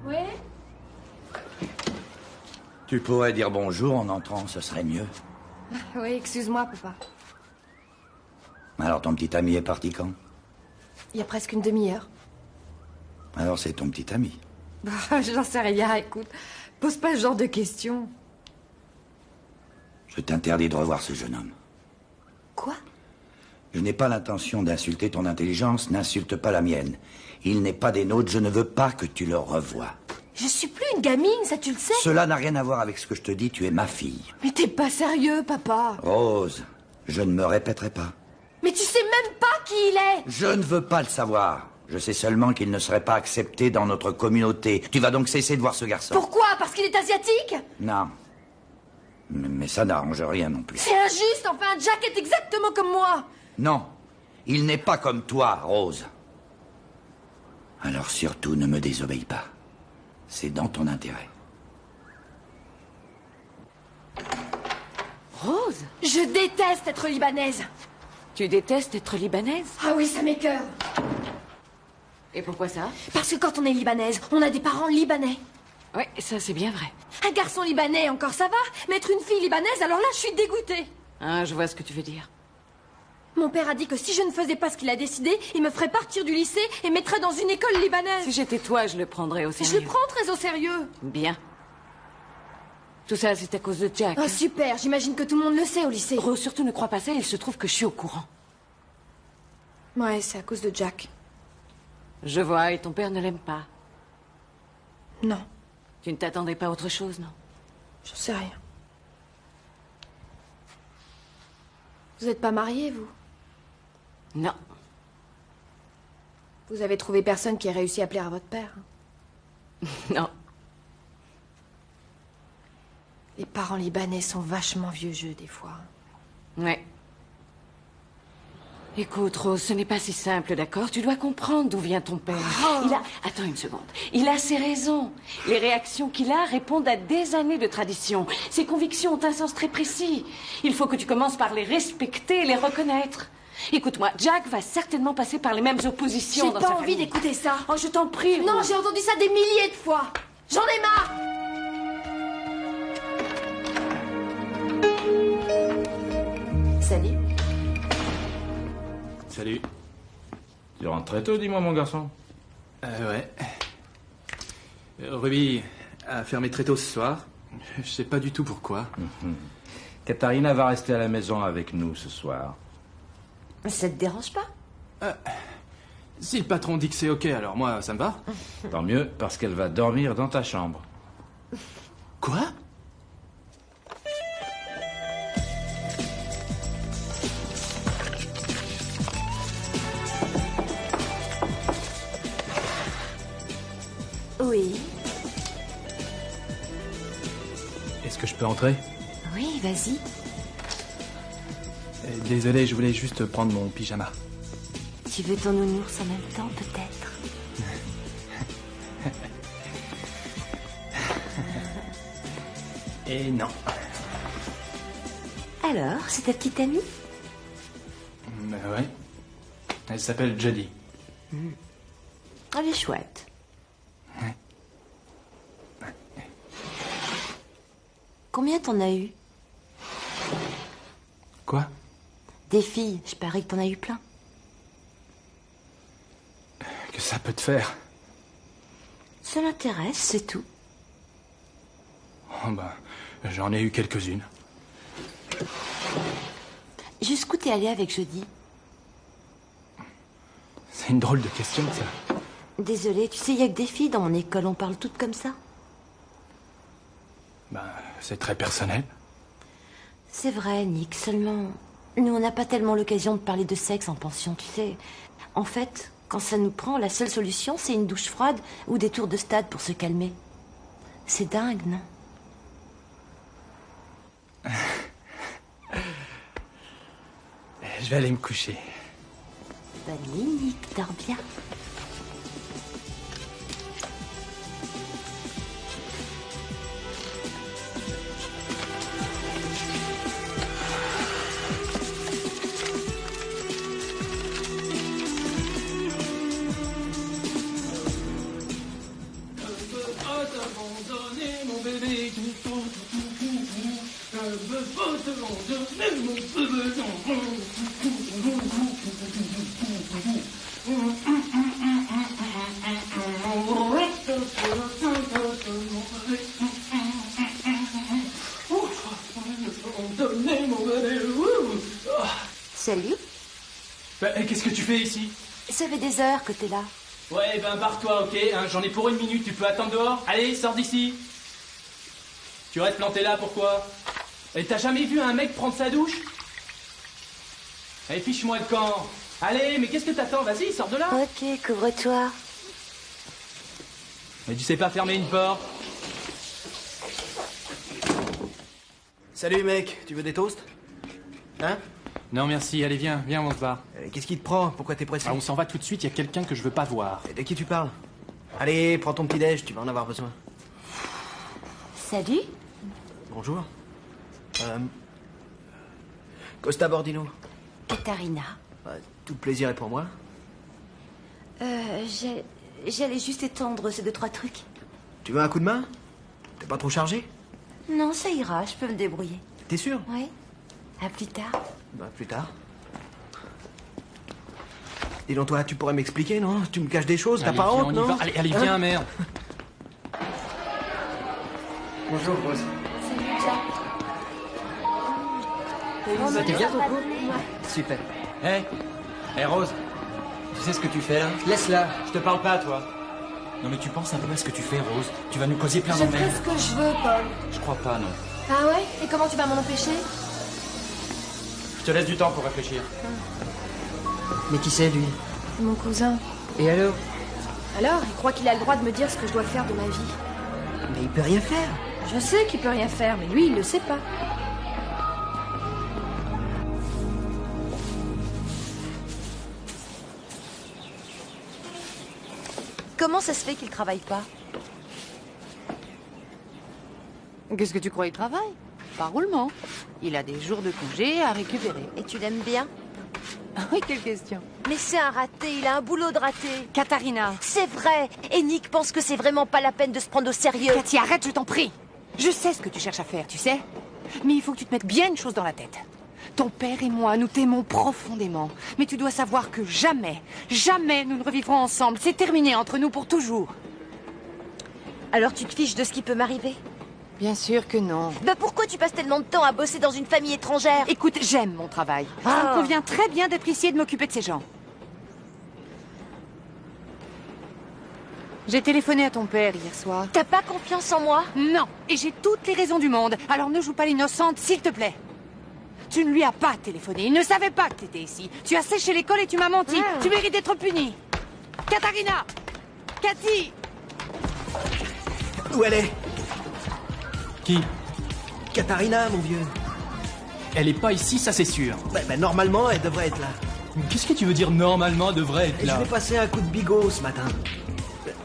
Oui? Tu pourrais dire bonjour en entrant, ce serait mieux. Oui, excuse-moi, papa. Alors ton petit ami est parti quand? Il y a presque une demi-heure. Alors c'est ton petit ami. J'en sais rien, écoute. Pose pas ce genre de questions. Je t'interdis de revoir ce jeune homme. Quoi? Je n'ai pas l'intention d'insulter ton intelligence, n'insulte pas la mienne. Il n'est pas des nôtres, je ne veux pas que tu le revoies. Je suis plus une gamine, ça tu le sais. Cela n'a rien à voir avec ce que je te dis, tu es ma fille. Mais t'es pas sérieux, papa. Rose, je ne me répéterai pas. Mais tu sais même pas qui il est. Je ne veux pas le savoir. Je sais seulement qu'il ne serait pas accepté dans notre communauté. Tu vas donc cesser de voir ce garçon. Pourquoi? Parce qu'il est asiatique? Non. Mais ça n'arrange rien non plus. C'est injuste, enfin, Jack est exactement comme moi. Non, il n'est pas comme toi, Rose. Alors surtout, ne me désobéis pas. C'est dans ton intérêt. Rose? Je déteste être libanaise. Tu détestes être libanaise? Ah oui, ça m'écoeure. Et pourquoi ça? Parce que quand on est libanaise, on a des parents libanais. Oui, ça c'est bien vrai. Un garçon libanais, encore ça va. Mais être une fille libanaise, alors là, je suis dégoûtée. Ah, je vois ce que tu veux dire. Mon père a dit que si je ne faisais pas ce qu'il a décidé, il me ferait partir du lycée et mettrait dans une école libanaise. Si j'étais toi, je le prendrais au sérieux. Je le prends très au sérieux. Bien. Tout ça, c'est à cause de Jack. Ah, super, j'imagine que tout le monde le sait au lycée. Rose, surtout ne crois pas ça, il se trouve que je suis au courant. Ouais, c'est à cause de Jack. Je vois, et ton père ne l'aime pas. Non. Tu ne t'attendais pas à autre chose, non? J'en sais rien. Vous n'êtes pas mariés, vous? Non. Vous avez trouvé personne qui ait réussi à plaire à votre père? Non. Les parents libanais sont vachement vieux jeu, des fois. Ouais. Écoute, Rose, ce n'est pas si simple, d'accord? Tu dois comprendre d'où vient ton père. Oh. Il a... Attends une seconde. Il a ses raisons. Les réactions qu'il a répondent à des années de tradition. Ses convictions ont un sens très précis. Il faut que tu commences par les respecter et les reconnaître. Écoute-moi, Jack va certainement passer par les mêmes oppositions dans sa famille. J'ai pas envie d'écouter ça. Oh, je t'en prie, Non, Rose. j'ai entendu ça des milliers de fois. J'en ai marre. Salut. Salut. Tu rentres très tôt, dis-moi, mon garçon. Ouais. Ruby a fermé très tôt ce soir. Je sais pas du tout pourquoi. Katharina va rester à la maison avec nous ce soir. Ça te dérange pas? Si le patron dit que c'est ok, alors moi, ça me va. Tant mieux, parce qu'elle va dormir dans ta chambre. Quoi? Oui. Est-ce que je peux entrer? Oui, vas-y. Désolé, je voulais juste prendre mon pyjama. Tu veux ton nounours en même temps, peut-être? Et non. Alors, c'est ta petite amie? Ouais. Elle s'appelle Jodie. Elle est chouette. Combien t'en as eu? Quoi? Des filles, je parie que t'en as eu plein. Que ça peut te faire? Ça l'intéresse, c'est tout. Oh j'en ai eu quelques-unes. Jusqu'où t'es allé avec Jodie? C'est une drôle de question, ça. Désolée, tu sais, il y a que des filles dans mon école, on parle toutes comme ça. C'est très personnel. C'est vrai, Nick, seulement... Nous, on n'a pas tellement l'occasion de parler de sexe en pension, tu sais. En fait, quand ça nous prend, la seule solution, c'est une douche froide ou des tours de stade pour se calmer. C'est dingue, non? Je vais aller me coucher. Bonne nuit, Nick, dors bien. Salut. Qu'est-ce que tu fais ici? Ça fait des heures que t'es là. Ouais, ben barre-toi, ok, hein, j'en ai pour 1 minute, tu peux attendre dehors. Allez, sors d'ici. Tu restes planté là, pourquoi? Et t'as jamais vu un mec prendre sa douche? Allez, fiche-moi le camp. Allez, mais qu'est-ce que t'attends? Vas-y, sors de là. Ok, couvre-toi. Mais tu sais pas fermer une porte? Salut mec, tu veux des toasts? Hein? Non, merci, allez, viens, on se barre. Qu'est-ce qui te prend? Pourquoi t'es pressé? Ah, on s'en va tout de suite, il y a quelqu'un que je veux pas voir. Et de qui tu parles? Allez, prends ton petit-déj, tu vas en avoir besoin. Salut. Bonjour. Costa Bordino. Katharina. Tout le plaisir est pour moi. J'allais juste étendre ces 2-3 trucs. Tu veux un coup de main? T'es pas trop chargé? Non, ça ira, je peux me débrouiller. T'es sûr? Oui. À plus tard. Bah, plus tard. Dis donc, toi, tu pourrais m'expliquer, non? Tu me caches des choses, t'as Allez, pas viens, honte, on y non? va. Allez, viens, Hein? merde. Bonjour, Rose. Salut, Jack. T'es bien ton coup? Super. Hé, Rose, tu sais ce que tu fais là? Laisse-la. Je te parle pas à toi. Non mais tu penses un peu à ce que tu fais, Rose. Tu vas nous causer plein Je d'emmerdes. fais ce que je veux, Paul. Je crois pas, non. Ah ouais? Et comment tu vas m'en empêcher? Je te laisse du temps pour réfléchir. Mais qui c'est, lui? C'est mon cousin. Et alors? Alors, il croit qu'il a le droit de me dire ce que je dois faire de ma vie. Mais il peut rien faire. Je sais qu'il peut rien faire, mais lui, il le sait pas. Comment ça se fait qu'il travaille pas? Qu'est-ce que tu crois, il travaille? Par roulement. Il a des jours de congé à récupérer. Et tu l'aimes bien? Oui, quelle question. Mais c'est un raté, il a un boulot de raté. Katharina. C'est vrai. Et Nick pense que c'est vraiment pas la peine de se prendre au sérieux. Cathy, arrête, je t'en prie. Je sais ce que tu cherches à faire, tu sais. Mais il faut que tu te mettes bien une chose dans la tête. Ton père et moi, nous t'aimons profondément. Mais tu dois savoir que jamais, jamais nous ne revivrons ensemble. C'est terminé entre nous pour toujours. Alors tu te fiches de ce qui peut m'arriver? Bien sûr que non. Bah pourquoi tu passes tellement de temps à bosser dans une famille étrangère? Écoute, j'aime mon travail. Ça me convient très bien d'être ici et de m'occuper de ces gens. J'ai téléphoné à ton père hier soir. T'as pas confiance en moi? Non, et j'ai toutes les raisons du monde. Alors ne joue pas l'innocente, s'il te plaît. Tu ne lui as pas téléphoné. Il ne savait pas que t'étais ici. Tu as séché l'école et tu m'as menti. Tu mérites d'être punie. Katharina! Cathy! Où elle est? Qui? Katharina, mon vieux. Elle est pas ici, ça c'est sûr. Bah, normalement, elle devrait être là. Qu'est-ce que tu veux dire normalement devrait être Et là? je vais passer un coup de bigot ce matin.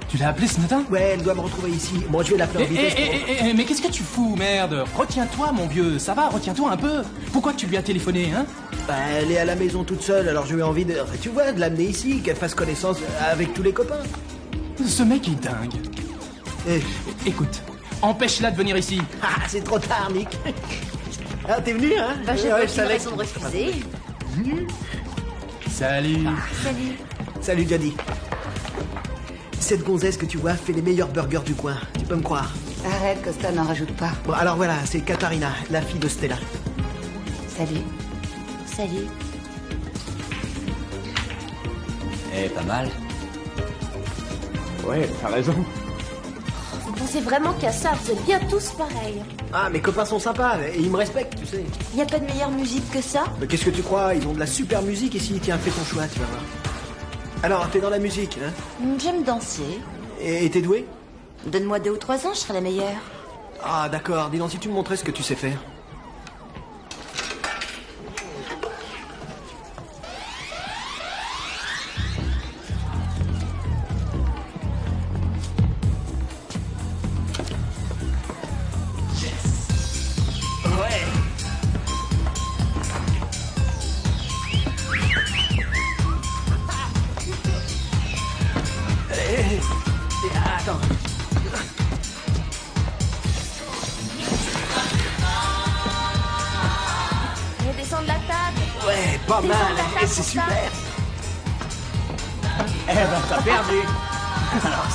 Tu l'as appelée ce matin? Ouais, elle doit me retrouver ici. Bon, je vais l'appeler en vitesse. Mais qu'est-ce que tu fous, merde? Retiens-toi, mon vieux, ça va, retiens-toi un peu. Pourquoi tu lui as téléphoné, hein? Bah, elle est à la maison toute seule, alors j'ai eu envie de... Tu vois, de l'amener ici, qu'elle fasse connaissance avec tous les copains. Ce mec est dingue. Écoute, empêche-la de venir ici. Ah, c'est trop tard, Nick. Ah, t'es venu, hein? Bah, j'ai Ouais, pas je eu savais raison de refuser. Salut. Salut. Salut, Johnny. Cette gonzesse que tu vois fait les meilleurs burgers du coin. Tu peux me croire. Arrête, Costa, n'en rajoute pas. Bon, alors voilà, c'est Katharina, la fille de Stella. Salut. Salut. Eh, pas mal. Ouais, t'as raison. Vous pensez vraiment qu'à ça, vous êtes bien tous pareils. Ah, mes copains sont sympas, et ils me respectent, tu sais. Y a pas de meilleure musique que ça? Mais qu'est-ce que tu crois? Ils ont de la super musique ici. Tiens, fais ton choix, tu vas voir. Alors, t'es dans la musique, hein? J'aime danser. Et t'es doué? Donne-moi 2 ou 3 ans, je serai la meilleure. Ah, d'accord. Dis donc, si tu me montrais ce que tu sais faire. Attends. On descend de la table. Ouais, pas Descends mal. de la table C'est pour super. Eh ben, t'as perdu. Alors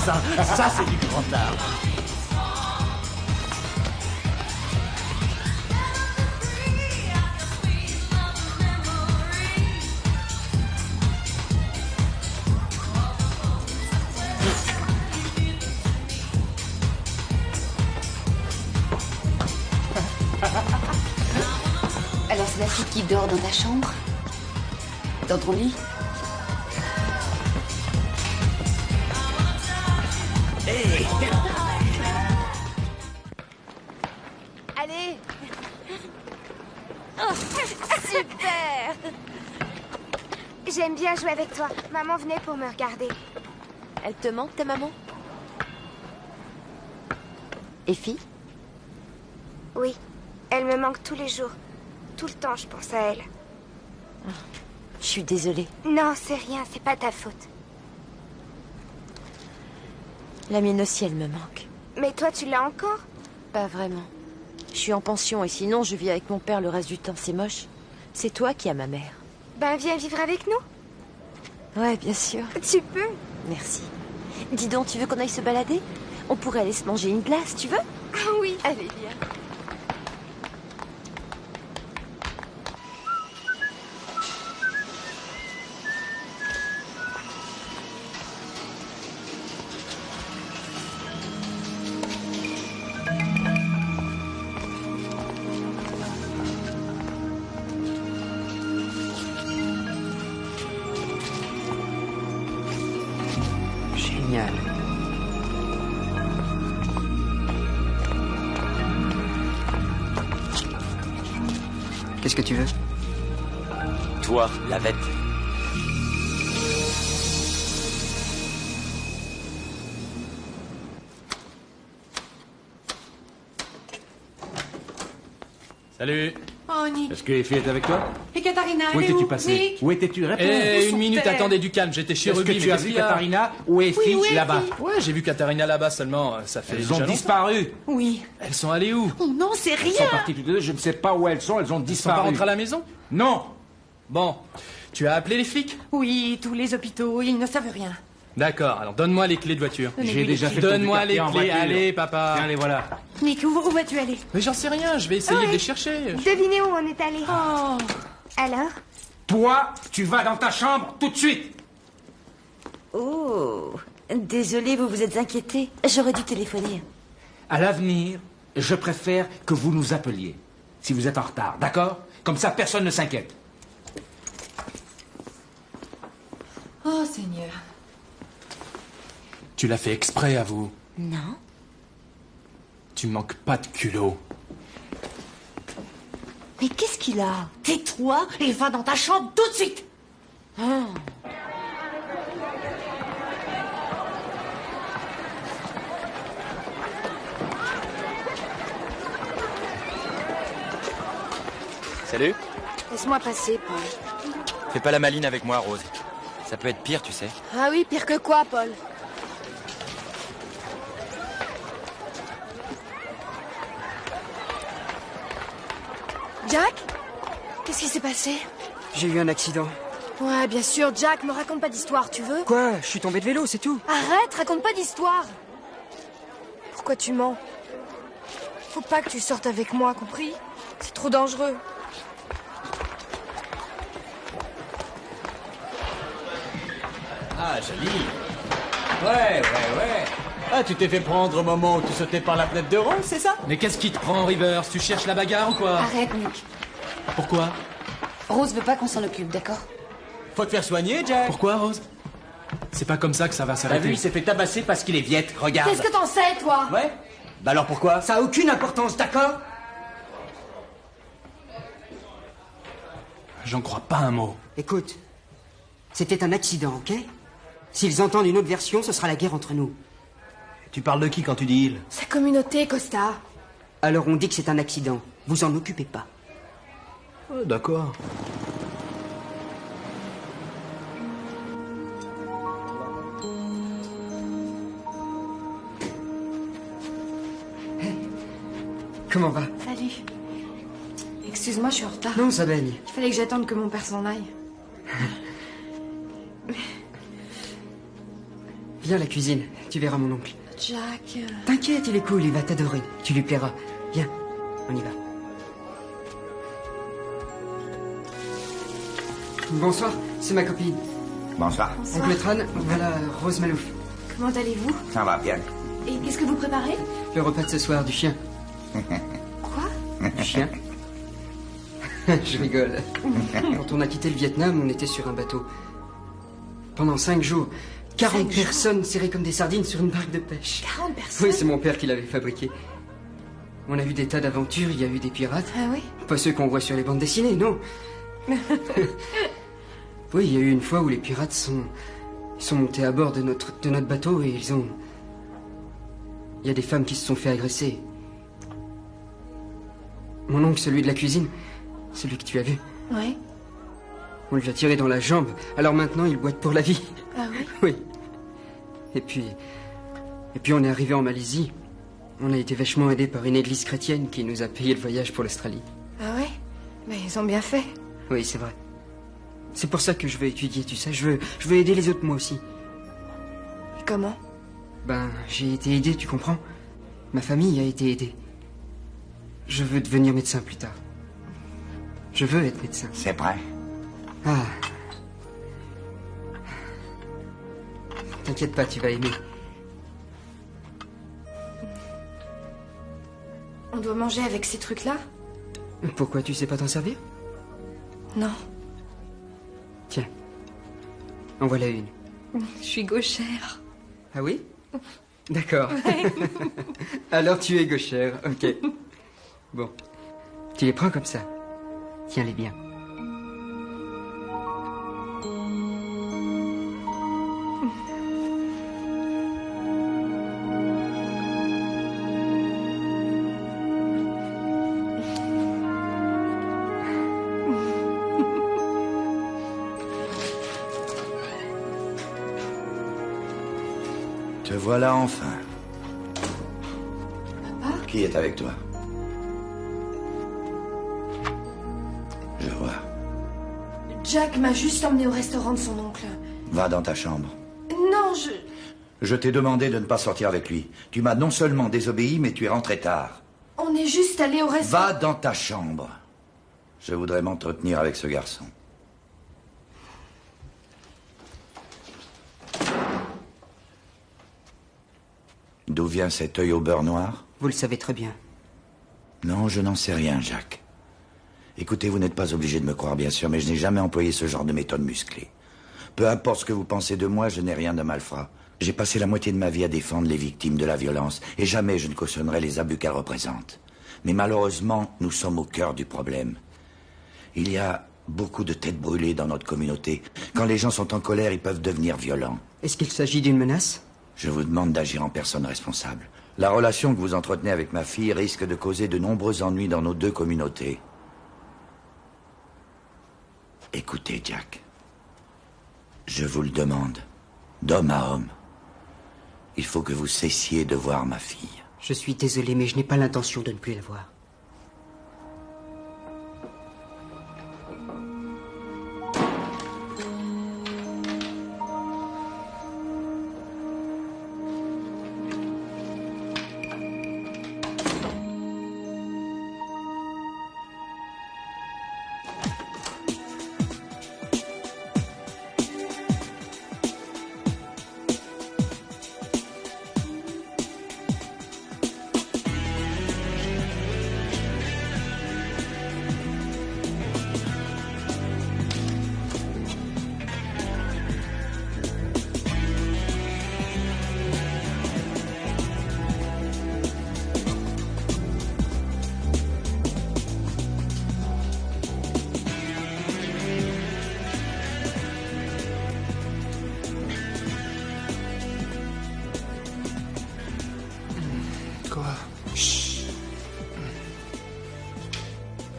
ça c'est du grand art. C'est la fille qui dort dans ta chambre? Dans ton lit? Hey! Allez. Oh, super. J'aime bien jouer avec toi. Maman venait pour me regarder. Elle te manque, ta maman? Effie? Oui, elle me manque tous les jours. Tout le temps, je pense à elle. Je suis désolée. Non, c'est rien, c'est pas ta faute. La mienne aussi, elle me manque. Mais toi, tu l'as encore? Pas vraiment. Je suis en pension et sinon, je vis avec mon père le reste du temps. C'est moche. C'est toi qui as ma mère. Ben, viens vivre avec nous. Ouais, bien sûr. Tu peux. Merci. Dis donc, tu veux qu'on aille se balader? On pourrait aller se manger une glace, tu veux? Ah oui. Allez, viens. Génial. Qu'est-ce que tu veux? Toi, la bête. Salut. Oh, Nick. Est-ce que Effie est avec toi? Et Katharina, Où elle est étais-tu où? passé? Nick. Où étais-tu? Réponds. Eh, Son une minute, père. attendez, du calme, j'étais chez Est-ce Ruby. que mais tu as qu'est-ce vu qu'il y a Katharina ou Effie Oui, où est là-bas? Effie? Ouais, j'ai vu Katharina là-bas seulement, ça fait Elles déjà ont longtemps. disparu. Oui. Elles sont allées où? Oh non, c'est Elles rien. sont parties toutes les deux, je ne sais pas où elles sont Elles sont disparu. pas rentrées à la maison? Non. Bon, tu as appelé les flics? Oui, tous les hôpitaux, ils ne savent rien. D'accord, alors donne-moi les clés de voiture. J'ai déjà fait le tour du Donne-moi les quartier en clés, voiture. allez, papa. Tiens, les voilà. Nick, où vas-tu aller? Mais j'en sais rien, je vais essayer de les chercher. Devinez où on est allé. Oh. Alors? Toi, tu vas dans ta chambre tout de suite. Oh, désolée, vous vous êtes inquiétée. J'aurais dû téléphoner. À l'avenir, je préfère que vous nous appeliez si vous êtes en retard, d'accord? Comme ça, personne ne s'inquiète. Oh, Seigneur. Tu l'as fait exprès, à vous. Non. Tu manques pas de culot. Mais qu'est-ce qu'il a? Tais-toi et va dans ta chambre tout de suite. Salut. Laisse-moi passer, Paul. Fais pas la maline avec moi, Rose. Ça peut être pire, tu sais. Ah oui, pire que quoi, Paul? Jack? Qu'est-ce qui s'est passé? J'ai eu un accident. Ouais, bien sûr, Jack, me raconte pas d'histoire, tu veux? Quoi? Je suis tombé de vélo, c'est tout. Arrête, raconte pas d'histoire. Pourquoi tu mens? Faut pas que tu sortes avec moi, compris? C'est trop dangereux. Ah, joli. Ouais. Ah, tu t'es fait prendre au moment où tu sautais par la fenêtre de Rose, c'est ça? Mais qu'est-ce qui te prend, Rivers? Tu cherches la bagarre ou quoi? Arrête, Nick. Pourquoi? Rose veut pas qu'on s'en occupe, d'accord? Faut te faire soigner, Jack. Pourquoi, Rose? C'est pas comme ça que ça va T'as s'arrêter. vu, il s'est fait tabasser parce qu'il est viette, regarde. Qu'est-ce que t'en sais, toi? Ouais? Bah alors pourquoi? Ça a aucune importance, d'accord? J'en crois pas un mot. Écoute, c'était un accident, ok? S'ils entendent une autre version, ce sera la guerre entre nous. Tu parles de qui quand tu dis il? Sa communauté, Costa. Alors on dit que c'est un accident. Vous en occupez pas. Oh, d'accord. Comment va? Salut. Excuse-moi, je suis en retard. Non, ça baigne. Il fallait que j'attende que mon père s'en aille. Viens à la cuisine, tu verras mon oncle. Jack... T'inquiète, il est cool, il va t'adorer. Tu lui plairas. Viens, on y va. Bonsoir, c'est ma copine. Bonsoir. Oncle Tran, voilà Rose Malouf. Comment allez-vous? Ça va bien. Et qu'est-ce que vous préparez? Le repas de ce soir du chien. Quoi? Du chien. Je rigole. Quand on a quitté le Vietnam, on était sur un bateau. Pendant 5 jours, 40 personnes serrées comme des sardines sur une barque de pêche. 40 personnes? Oui, c'est mon père qui l'avait fabriqué. On a eu des tas d'aventures, il y a eu des pirates. Ah oui? Pas ceux qu'on voit sur les bandes dessinées, non. Oui, il y a eu une fois où les pirates sont montés à bord de notre bateau et ils ont... Il y a des femmes qui se sont fait agresser. Mon oncle, celui de la cuisine, celui que tu as vu, Oui. on lui a tiré dans la jambe, alors maintenant il boite pour la vie. Ah oui? Oui. Et puis on est arrivé en Malaisie. On a été vachement aidés par une église chrétienne qui nous a payé le voyage pour l'Australie. Ah oui? Mais ils ont bien fait. Oui, c'est vrai. C'est pour ça que je veux étudier, tu sais. Je veux aider les autres, moi aussi. Et comment? Ben, j'ai été aidé, tu comprends? Ma famille a été aidée. Je veux devenir médecin plus tard. Je veux être médecin. C'est vrai. Ah. T'inquiète pas, tu vas aimer. On doit manger avec ces trucs-là? Pourquoi tu sais pas t'en servir? Non. Tiens. En voilà une. Je suis gauchère. Ah oui? D'accord. Ouais. Alors tu es gauchère, ok. Bon. Tu les prends comme ça. Tiens-les bien. Te voilà enfin. Papa? Qui est avec toi? Je vois. Jack m'a juste emmené au restaurant de son oncle. Va dans ta chambre. Non, Je t'ai demandé de ne pas sortir avec lui. Tu m'as non seulement désobéi, mais tu es rentré tard. On est juste allé au restaurant. Va dans ta chambre. Je voudrais m'entretenir avec ce garçon. D'où vient cet œil au beurre noir? Vous le savez très bien. Non, je n'en sais rien, Jacques. Écoutez, vous n'êtes pas obligé de me croire, bien sûr, mais je n'ai jamais employé ce genre de méthode musclée. Peu importe ce que vous pensez de moi, je n'ai rien de malfrat. J'ai passé la moitié de ma vie à défendre les victimes de la violence, et jamais je ne cautionnerai les abus qu'elles représentent. Mais malheureusement, nous sommes au cœur du problème. Il y a beaucoup de têtes brûlées dans notre communauté. Quand les gens sont en colère, ils peuvent devenir violents. Est-ce qu'il s'agit d'une menace? Je vous demande d'agir en personne responsable. La relation que vous entretenez avec ma fille risque de causer de nombreux ennuis dans nos deux communautés. Écoutez, Jack. Je vous le demande, d'homme à homme. Il faut que vous cessiez de voir ma fille. Je suis désolé, mais je n'ai pas l'intention de ne plus la voir.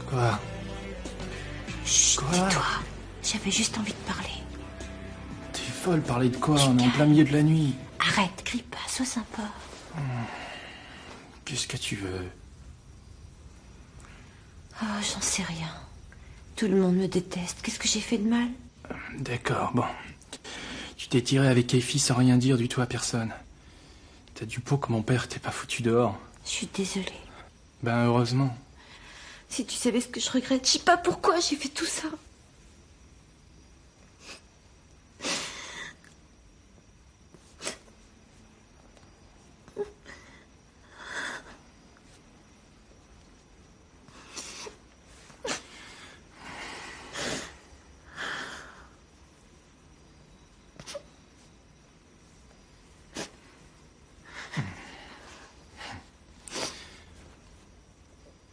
Quoi? Tais-toi. J'avais juste envie de parler. T'es folle, parler de quoi? On est en plein milieu de la nuit. Arrête, crie pas, sois sympa. Qu'est-ce que tu veux? Oh, j'en sais rien. Tout le monde me déteste. Qu'est-ce que j'ai fait de mal? D'accord, bon. Tu t'es tiré avec Effie sans rien dire du tout à personne. T'as du pot que mon père t'ait pas foutu dehors. Je suis désolée. Ben, heureusement. Si tu savais ce que je regrette, je sais pas pourquoi j'ai fait tout ça.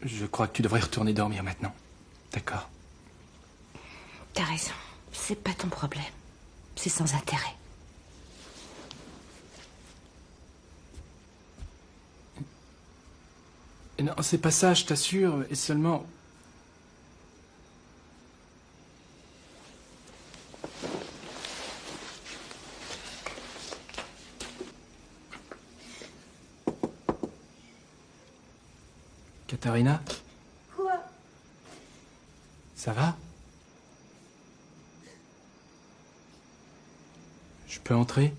Je crois que tu devrais retourner dormir maintenant. D'accord. T'as raison. C'est pas ton problème. C'est sans intérêt. Non, c'est pas ça, je t'assure. Et seulement... Katharina? Quoi? Ça va? Je peux entrer?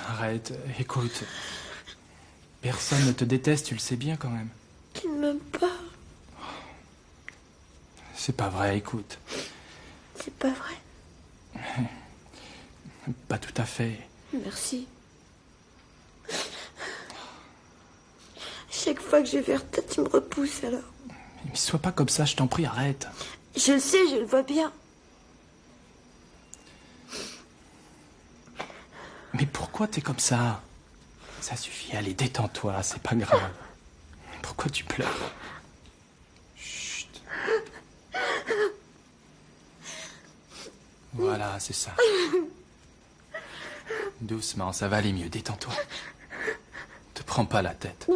Arrête, écoute. Personne ne te déteste, tu le sais bien quand même. Tu ne m'aimes pas. C'est pas vrai, écoute. C'est pas vrai. Pas tout à fait. Merci. Chaque fois que je vais vers toi, tu me repousses alors. Mais sois pas comme ça, je t'en prie, arrête. Je le sais, je le vois bien. Mais pourquoi t'es comme ça? Ça suffit, allez, détends-toi, c'est pas grave. Pourquoi tu pleures? Chut. Voilà, c'est ça. Doucement, ça va aller mieux, détends-toi. Te prends pas la tête.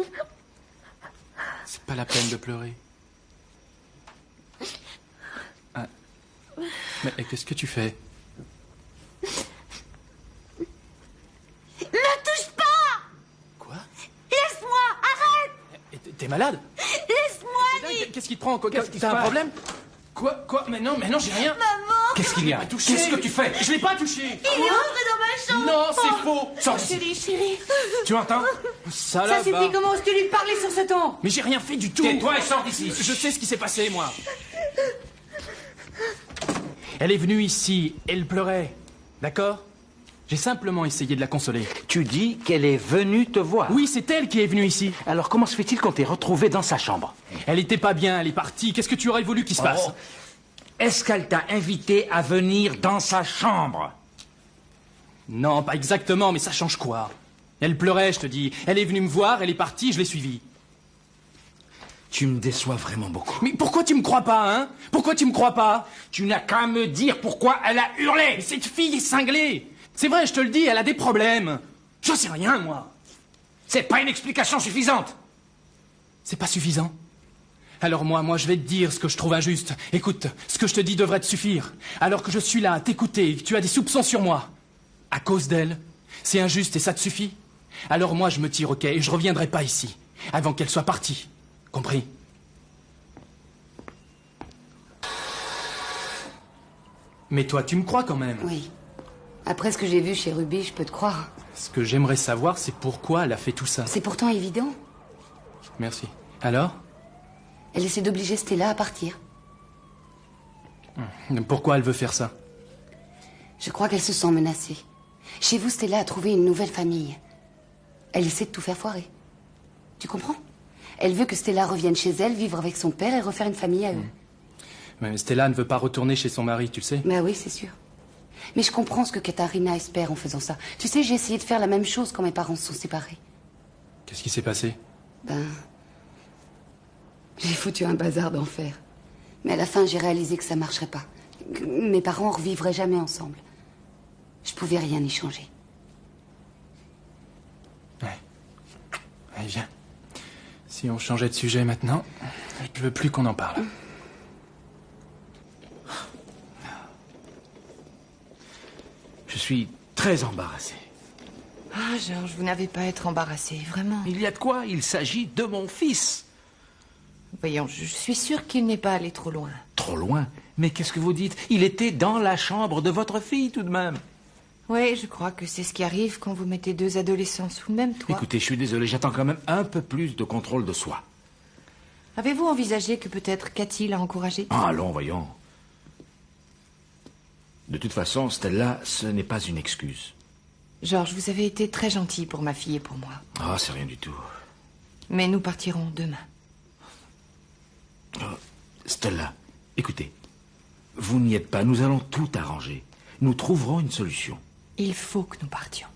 C'est pas la peine de pleurer. Ah. Mais qu'est-ce que tu fais? Ne touche pas! Quoi? Laisse-moi! Arrête! T'es malade? Laisse-moi, Nick! Qu'est-ce qui te prend? T'as un problème? Quoi? Mais non, j'ai rien. Maman! Qu'est-ce qu'il y a? Qu'est-ce que tu fais? Je l'ai pas touché! Il est rentré dans ma chambre! Non, c'est faux! Sors d'ici! Chérie. Tu entends? Ça Ça suffit, comment oses-tu lui parler sur ce ton? Mais j'ai rien fait du tout! Tais-toi et sors d'ici! Je sais ce qui s'est passé, moi. Elle est venue ici, elle pleurait. D'accord? J'ai simplement essayé de la consoler. Tu dis qu'elle est venue te voir? Oui, c'est elle qui est venue ici. Alors comment se fait-il qu'on t'ait retrouvé dans sa chambre? Elle était pas bien, elle est partie. Qu'est-ce que tu aurais voulu qu'il se passe? Est-ce qu'elle t'a invité à venir dans sa chambre? Non, pas exactement, mais ça change quoi? Elle pleurait, je te dis. Elle est venue me voir, elle est partie, je l'ai suivie. Tu me déçois vraiment beaucoup. Mais pourquoi tu me crois pas, hein? Pourquoi tu me crois pas? Tu n'as qu'à me dire pourquoi elle a hurlé. Mais cette fille est cinglée. C'est vrai, je te le dis, elle a des problèmes. J'en sais rien, moi. C'est pas une explication suffisante. C'est pas suffisant? Alors moi, je vais te dire ce que je trouve injuste. Écoute, ce que je te dis devrait te suffire. Alors que je suis là à t'écouter, que tu as des soupçons sur moi. À cause d'elle, c'est injuste et ça te suffit? Alors moi, je me tire, ok, et je reviendrai pas ici, avant qu'elle soit partie. Compris? Mais toi, tu me crois quand même? Oui. Après ce que j'ai vu chez Ruby, je peux te croire. Ce que j'aimerais savoir, c'est pourquoi elle a fait tout ça. C'est pourtant évident. Merci. Alors? Elle essaie d'obliger Stella à partir. Pourquoi elle veut faire ça? Je crois qu'elle se sent menacée. Chez vous, Stella a trouvé une nouvelle famille. Elle essaie de tout faire foirer. Tu comprends? Elle veut que Stella revienne chez elle, vivre avec son père et refaire une famille à eux. Mais Stella ne veut pas retourner chez son mari, tu le sais? Ben oui, c'est sûr. Mais je comprends ce que Katharina espère en faisant ça. Tu sais, j'ai essayé de faire la même chose quand mes parents se sont séparés. Qu'est-ce qui s'est passé? Ben... j'ai foutu un bazar d'enfer. Mais à la fin, j'ai réalisé que ça marcherait pas. Que mes parents revivraient jamais ensemble. Je pouvais rien y changer. Allez, viens. Si on changeait de sujet maintenant, je veux plus qu'on en parle. Je suis très embarrassé. Ah, Georges, vous n'avez pas à être embarrassé, vraiment. Il y a de quoi? Il s'agit de mon fils. Voyons, je suis sûre qu'il n'est pas allé trop loin. Trop loin? Mais qu'est-ce que vous dites? Il était dans la chambre de votre fille, tout de même. Oui, je crois que c'est ce qui arrive quand vous mettez deux adolescents sous le même toit. Écoutez, je suis désolé, j'attends quand même un peu plus de contrôle de soi. Avez-vous envisagé que peut-être Cathy l'a encouragé? Ah, allons, voyons. De toute façon, Stella, ce n'est pas une excuse. Georges, vous avez été très gentil pour ma fille et pour moi. Ah, c'est rien du tout. Mais nous partirons demain. Stella, écoutez. Vous n'y êtes pas, nous allons tout arranger. Nous trouverons une solution. Il faut que nous partions.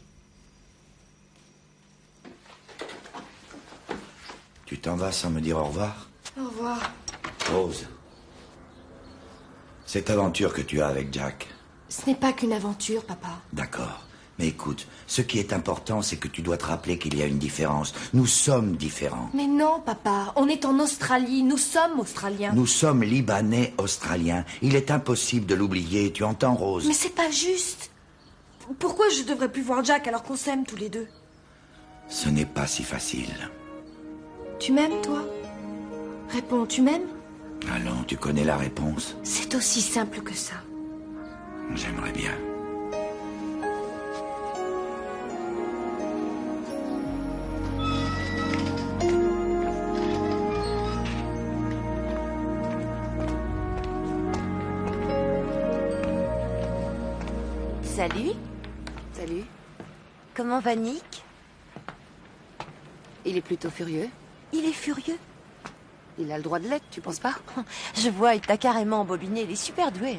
Tu t'en vas sans me dire au revoir? Au revoir. Rose, cette aventure que tu as avec Jack, Ce n'est pas qu'une aventure, papa. d'accord. Mais écoute, ce qui est important, c'est que tu dois te rappeler qu'il y a une différence. Nous sommes différents. Mais non, papa. On est en Australie. Nous sommes Australiens. Nous sommes Libanais australiens. Il est impossible de l'oublier. Tu entends, Rose? Mais c'est pas juste. Pourquoi je devrais plus voir Jack alors qu'on s'aime tous les deux? Ce n'est pas si facile. Tu m'aimes, toi? Réponds, tu m'aimes? Allons, tu connais la réponse. C'est aussi simple que ça. J'aimerais bien. Salut. Salut. Comment va Nick? Il est plutôt furieux. Il est furieux. Il a le droit de l'être, tu penses pas? Je vois, il t'a carrément embobiné. Il est super doué.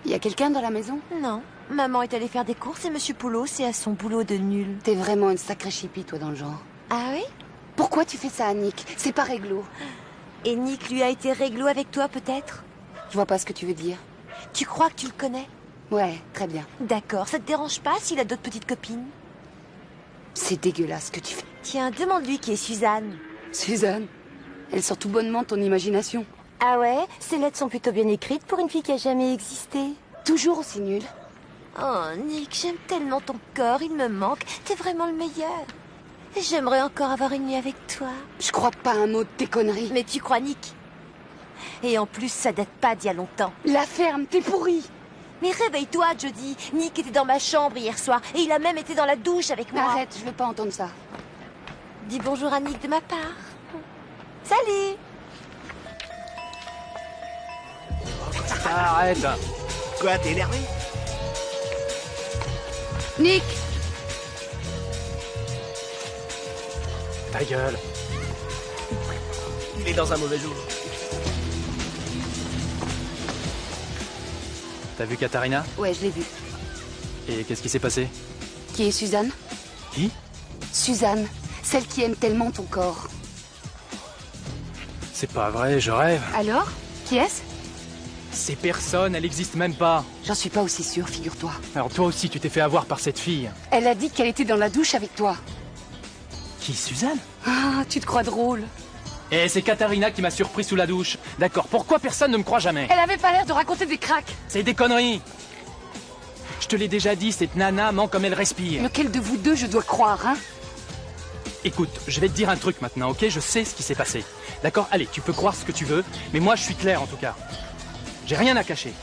Il y a quelqu'un dans la maison? Non. Maman est allée faire des courses et Monsieur Poulot, c'est à son boulot de nul. T'es vraiment une sacrée chipie, toi, dans le genre. Ah oui? Pourquoi tu fais ça à Nick? C'est pas réglo. Et Nick lui a été réglo avec toi, peut-être? Je vois pas ce que tu veux dire. Tu crois que tu le connais? Ouais, très bien. D'accord, ça te dérange pas s'il a d'autres petites copines? C'est dégueulasse ce que tu fais. Tiens, demande-lui qui est Suzanne. Suzanne? Elle sort tout bonnement de ton imagination. Ah ouais? Ces lettres sont plutôt bien écrites pour une fille qui a jamais existé. Toujours aussi nulle. Oh, Nick, j'aime tellement ton corps, il me manque. T'es vraiment le meilleur. J'aimerais encore avoir une nuit avec toi. Je crois pas un mot de tes conneries. Mais tu crois, Nick? Et en plus, ça date pas d'il y a longtemps. La ferme, t'es pourri. Mais réveille-toi, Jody. Nick était dans ma chambre hier soir et il a même été dans la douche avec moi. Arrête, je veux pas entendre ça. Dis bonjour à Nick de ma part. Salut. Arrête. Quoi, t'es énervé? Nick! Ta gueule. Il est dans un mauvais jour. T'as vu Katharina? Ouais, je l'ai vu. Et qu'est-ce qui s'est passé? Qui est Suzanne? Qui? Suzanne, celle qui aime tellement ton corps. C'est pas vrai, je rêve. Alors? Qui est-ce? C'est personne, elle existe même pas. J'en suis pas aussi sûre, figure-toi. Alors toi aussi, tu t'es fait avoir par cette fille. Elle a dit qu'elle était dans la douche avec toi. Qui, Suzanne? Ah, tu te crois drôle. Et c'est Katharina qui m'a surpris sous la douche. D'accord, pourquoi personne ne me croit jamais? Elle avait pas l'air de raconter des cracks. C'est des conneries. Je te l'ai déjà dit, cette nana ment comme elle respire. Lequel de vous deux je dois croire, hein? Écoute, je vais te dire un truc maintenant, ok? Je sais ce qui s'est passé. D'accord? Allez, tu peux croire ce que tu veux, mais moi je suis clair en tout cas. J'ai rien à cacher.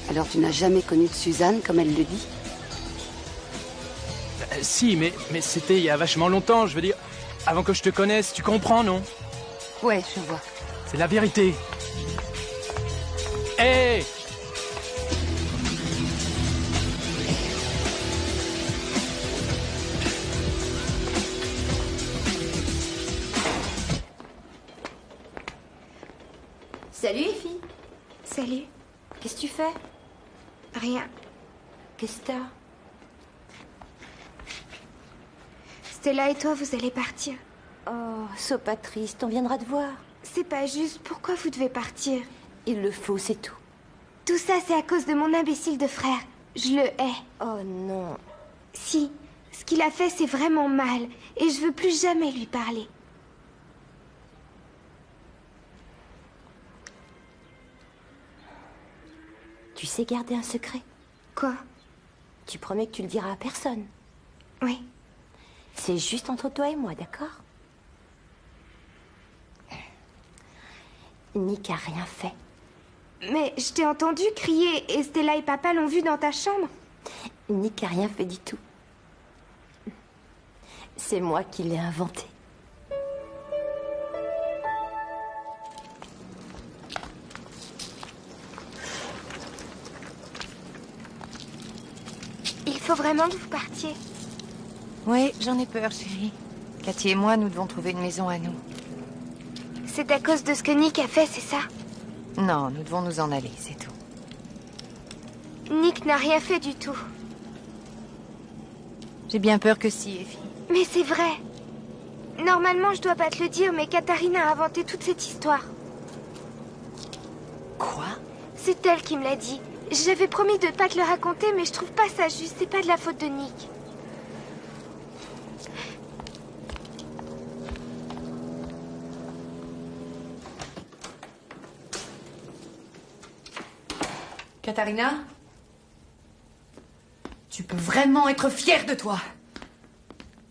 Alors tu n'as jamais connu de Suzanne, comme elle le dit? Si, mais c'était il y a vachement longtemps, je veux dire. Avant que je te connaisse, tu comprends, non? Ouais, je vois. C'est la vérité. Hé! Salut, les filles. Salut. Qu'est-ce que tu fais? Rien. Qu'est-ce que t'as? Stella et toi, vous allez partir. Oh, sois pas triste, on viendra te voir. C'est pas juste. Pourquoi vous devez partir? Il le faut, c'est tout. Tout ça, c'est à cause de mon imbécile de frère. Je le hais. Oh non. Si. Ce qu'il a fait, c'est vraiment mal. Et je veux plus jamais lui parler. Tu sais garder un secret? Quoi? Tu promets que tu le diras à personne? Oui. C'est juste entre toi et moi, d'accord? Nick a rien fait. Mais je t'ai entendu crier et Stella et papa l'ont vu dans ta chambre. Nick a rien fait du tout. C'est moi qui l'ai inventé. Il faut vraiment que vous partiez. Oui, j'en ai peur, chérie. Cathy et moi, nous devons trouver une maison à nous. C'est à cause de ce que Nick a fait, c'est ça? Non, nous devons nous en aller, c'est tout. Nick n'a rien fait du tout. J'ai bien peur que si, Effie. Mais c'est vrai. Normalement, je dois pas te le dire, mais Katharina a inventé toute cette histoire. Quoi? C'est elle qui me l'a dit. J'avais promis de pas te le raconter, mais je trouve pas ça juste. C'est pas de la faute de Nick. Katharina? Tu peux vraiment être fière de toi.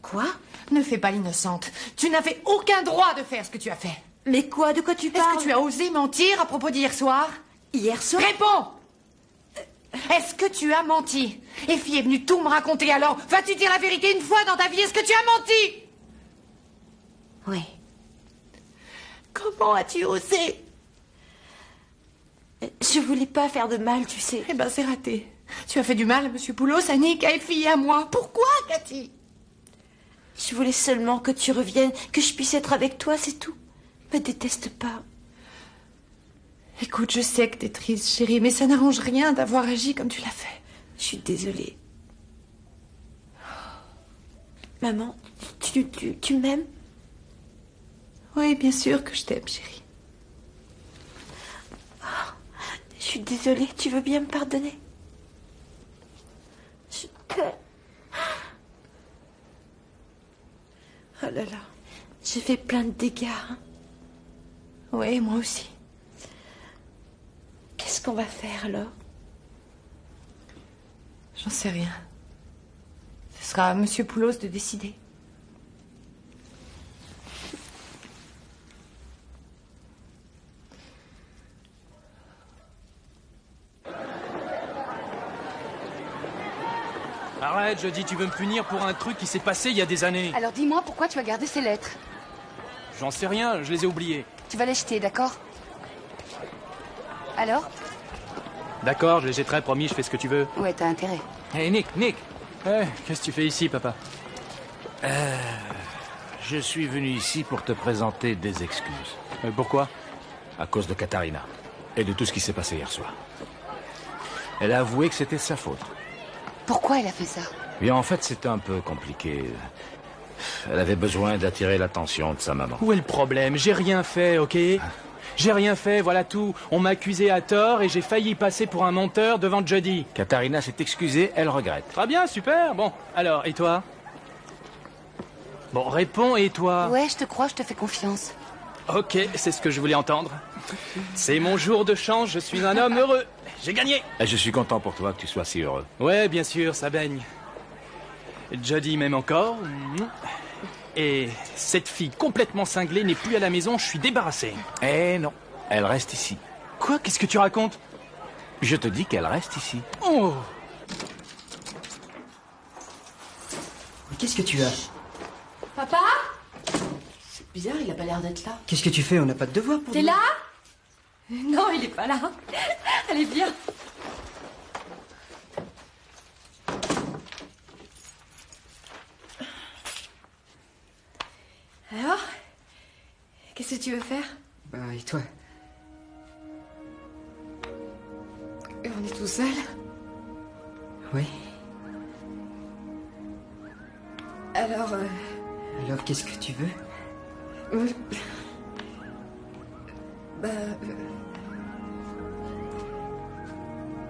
Quoi? Ne fais pas l'innocente. Tu n'avais aucun droit de faire ce que tu as fait. Mais quoi? De quoi tu parles? Est-ce que tu as osé mentir à propos d'hier soir? Hier soir? Réponds! Est-ce que tu as menti? Effie est venue tout me raconter, alors vas-tu dire la vérité une fois dans ta vie? Est-ce que tu as menti? Oui. Comment as-tu osé? Je voulais pas faire de mal, tu sais. Eh ben, c'est raté. Tu as fait du mal à Monsieur Poulos, à Nick, à Effie et à moi. Pourquoi, Cathy? Je voulais seulement que tu reviennes, que je puisse être avec toi, c'est tout. Me déteste pas. Écoute, je sais que t'es triste, chérie, mais ça n'arrange rien d'avoir agi comme tu l'as fait. Je suis désolée. Maman, tu m'aimes? Oui, bien sûr que je t'aime, chérie. Je suis désolée, tu veux bien me pardonner? Je t'aime. Oh là là, j'ai fait plein de dégâts. Hein. Oui, moi aussi. Qu'est-ce qu'on va faire alors? J'en sais rien. Ce sera à Monsieur Poulos de décider. Arrête, je dis, tu veux me punir pour un truc qui s'est passé il y a des années. Alors dis-moi pourquoi tu as gardé ces lettres. J'en sais rien, je les ai oubliées. Tu vas les jeter, d'accord? Alors? D'accord, je les jetterai, promis, je fais ce que tu veux. Ouais, t'as intérêt. Hé, Nick! Qu'est-ce que tu fais ici, papa? Je suis venu ici pour te présenter des excuses. Pourquoi? À cause de Katharina et de tout ce qui s'est passé hier soir. Elle a avoué que c'était de sa faute. Pourquoi elle a fait ça? Et en fait, c'était un peu compliqué. Elle avait besoin d'attirer l'attention de sa maman. Où est le problème? J'ai rien fait, ok? J'ai rien fait, voilà tout. On m'a accusé à tort et j'ai failli passer pour un menteur devant Jody. Katharina s'est excusée, elle regrette. Très bien, super. Bon, alors, et toi? Bon, réponds, et toi? Ouais, je te crois, je te fais confiance. Ok, c'est ce que je voulais entendre. C'est mon jour de chance, je suis un homme heureux. J'ai gagné. Et je suis content pour toi que tu sois si heureux. Ouais, bien sûr, ça baigne. Jody m'aime encore. Et cette fille complètement cinglée n'est plus à la maison, je suis débarrassé. Eh non, elle reste ici. Quoi? Qu'est-ce que tu racontes? Je te dis qu'elle reste ici. Oh! Qu'est-ce que tu as? Papa? C'est bizarre, il a pas l'air d'être là. Qu'est-ce que tu fais? On n'a pas de devoir pour T'es demain. là? Non, il est pas là. Allez, viens. Alors? Qu'est-ce que tu veux faire? Bah, et toi? On est tout seul? Oui. Alors, Alors, qu'est-ce que tu veux?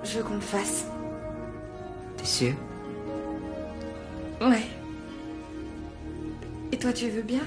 Je veux qu'on le fasse. T'es sûr? Ouais. Et toi, tu veux bien?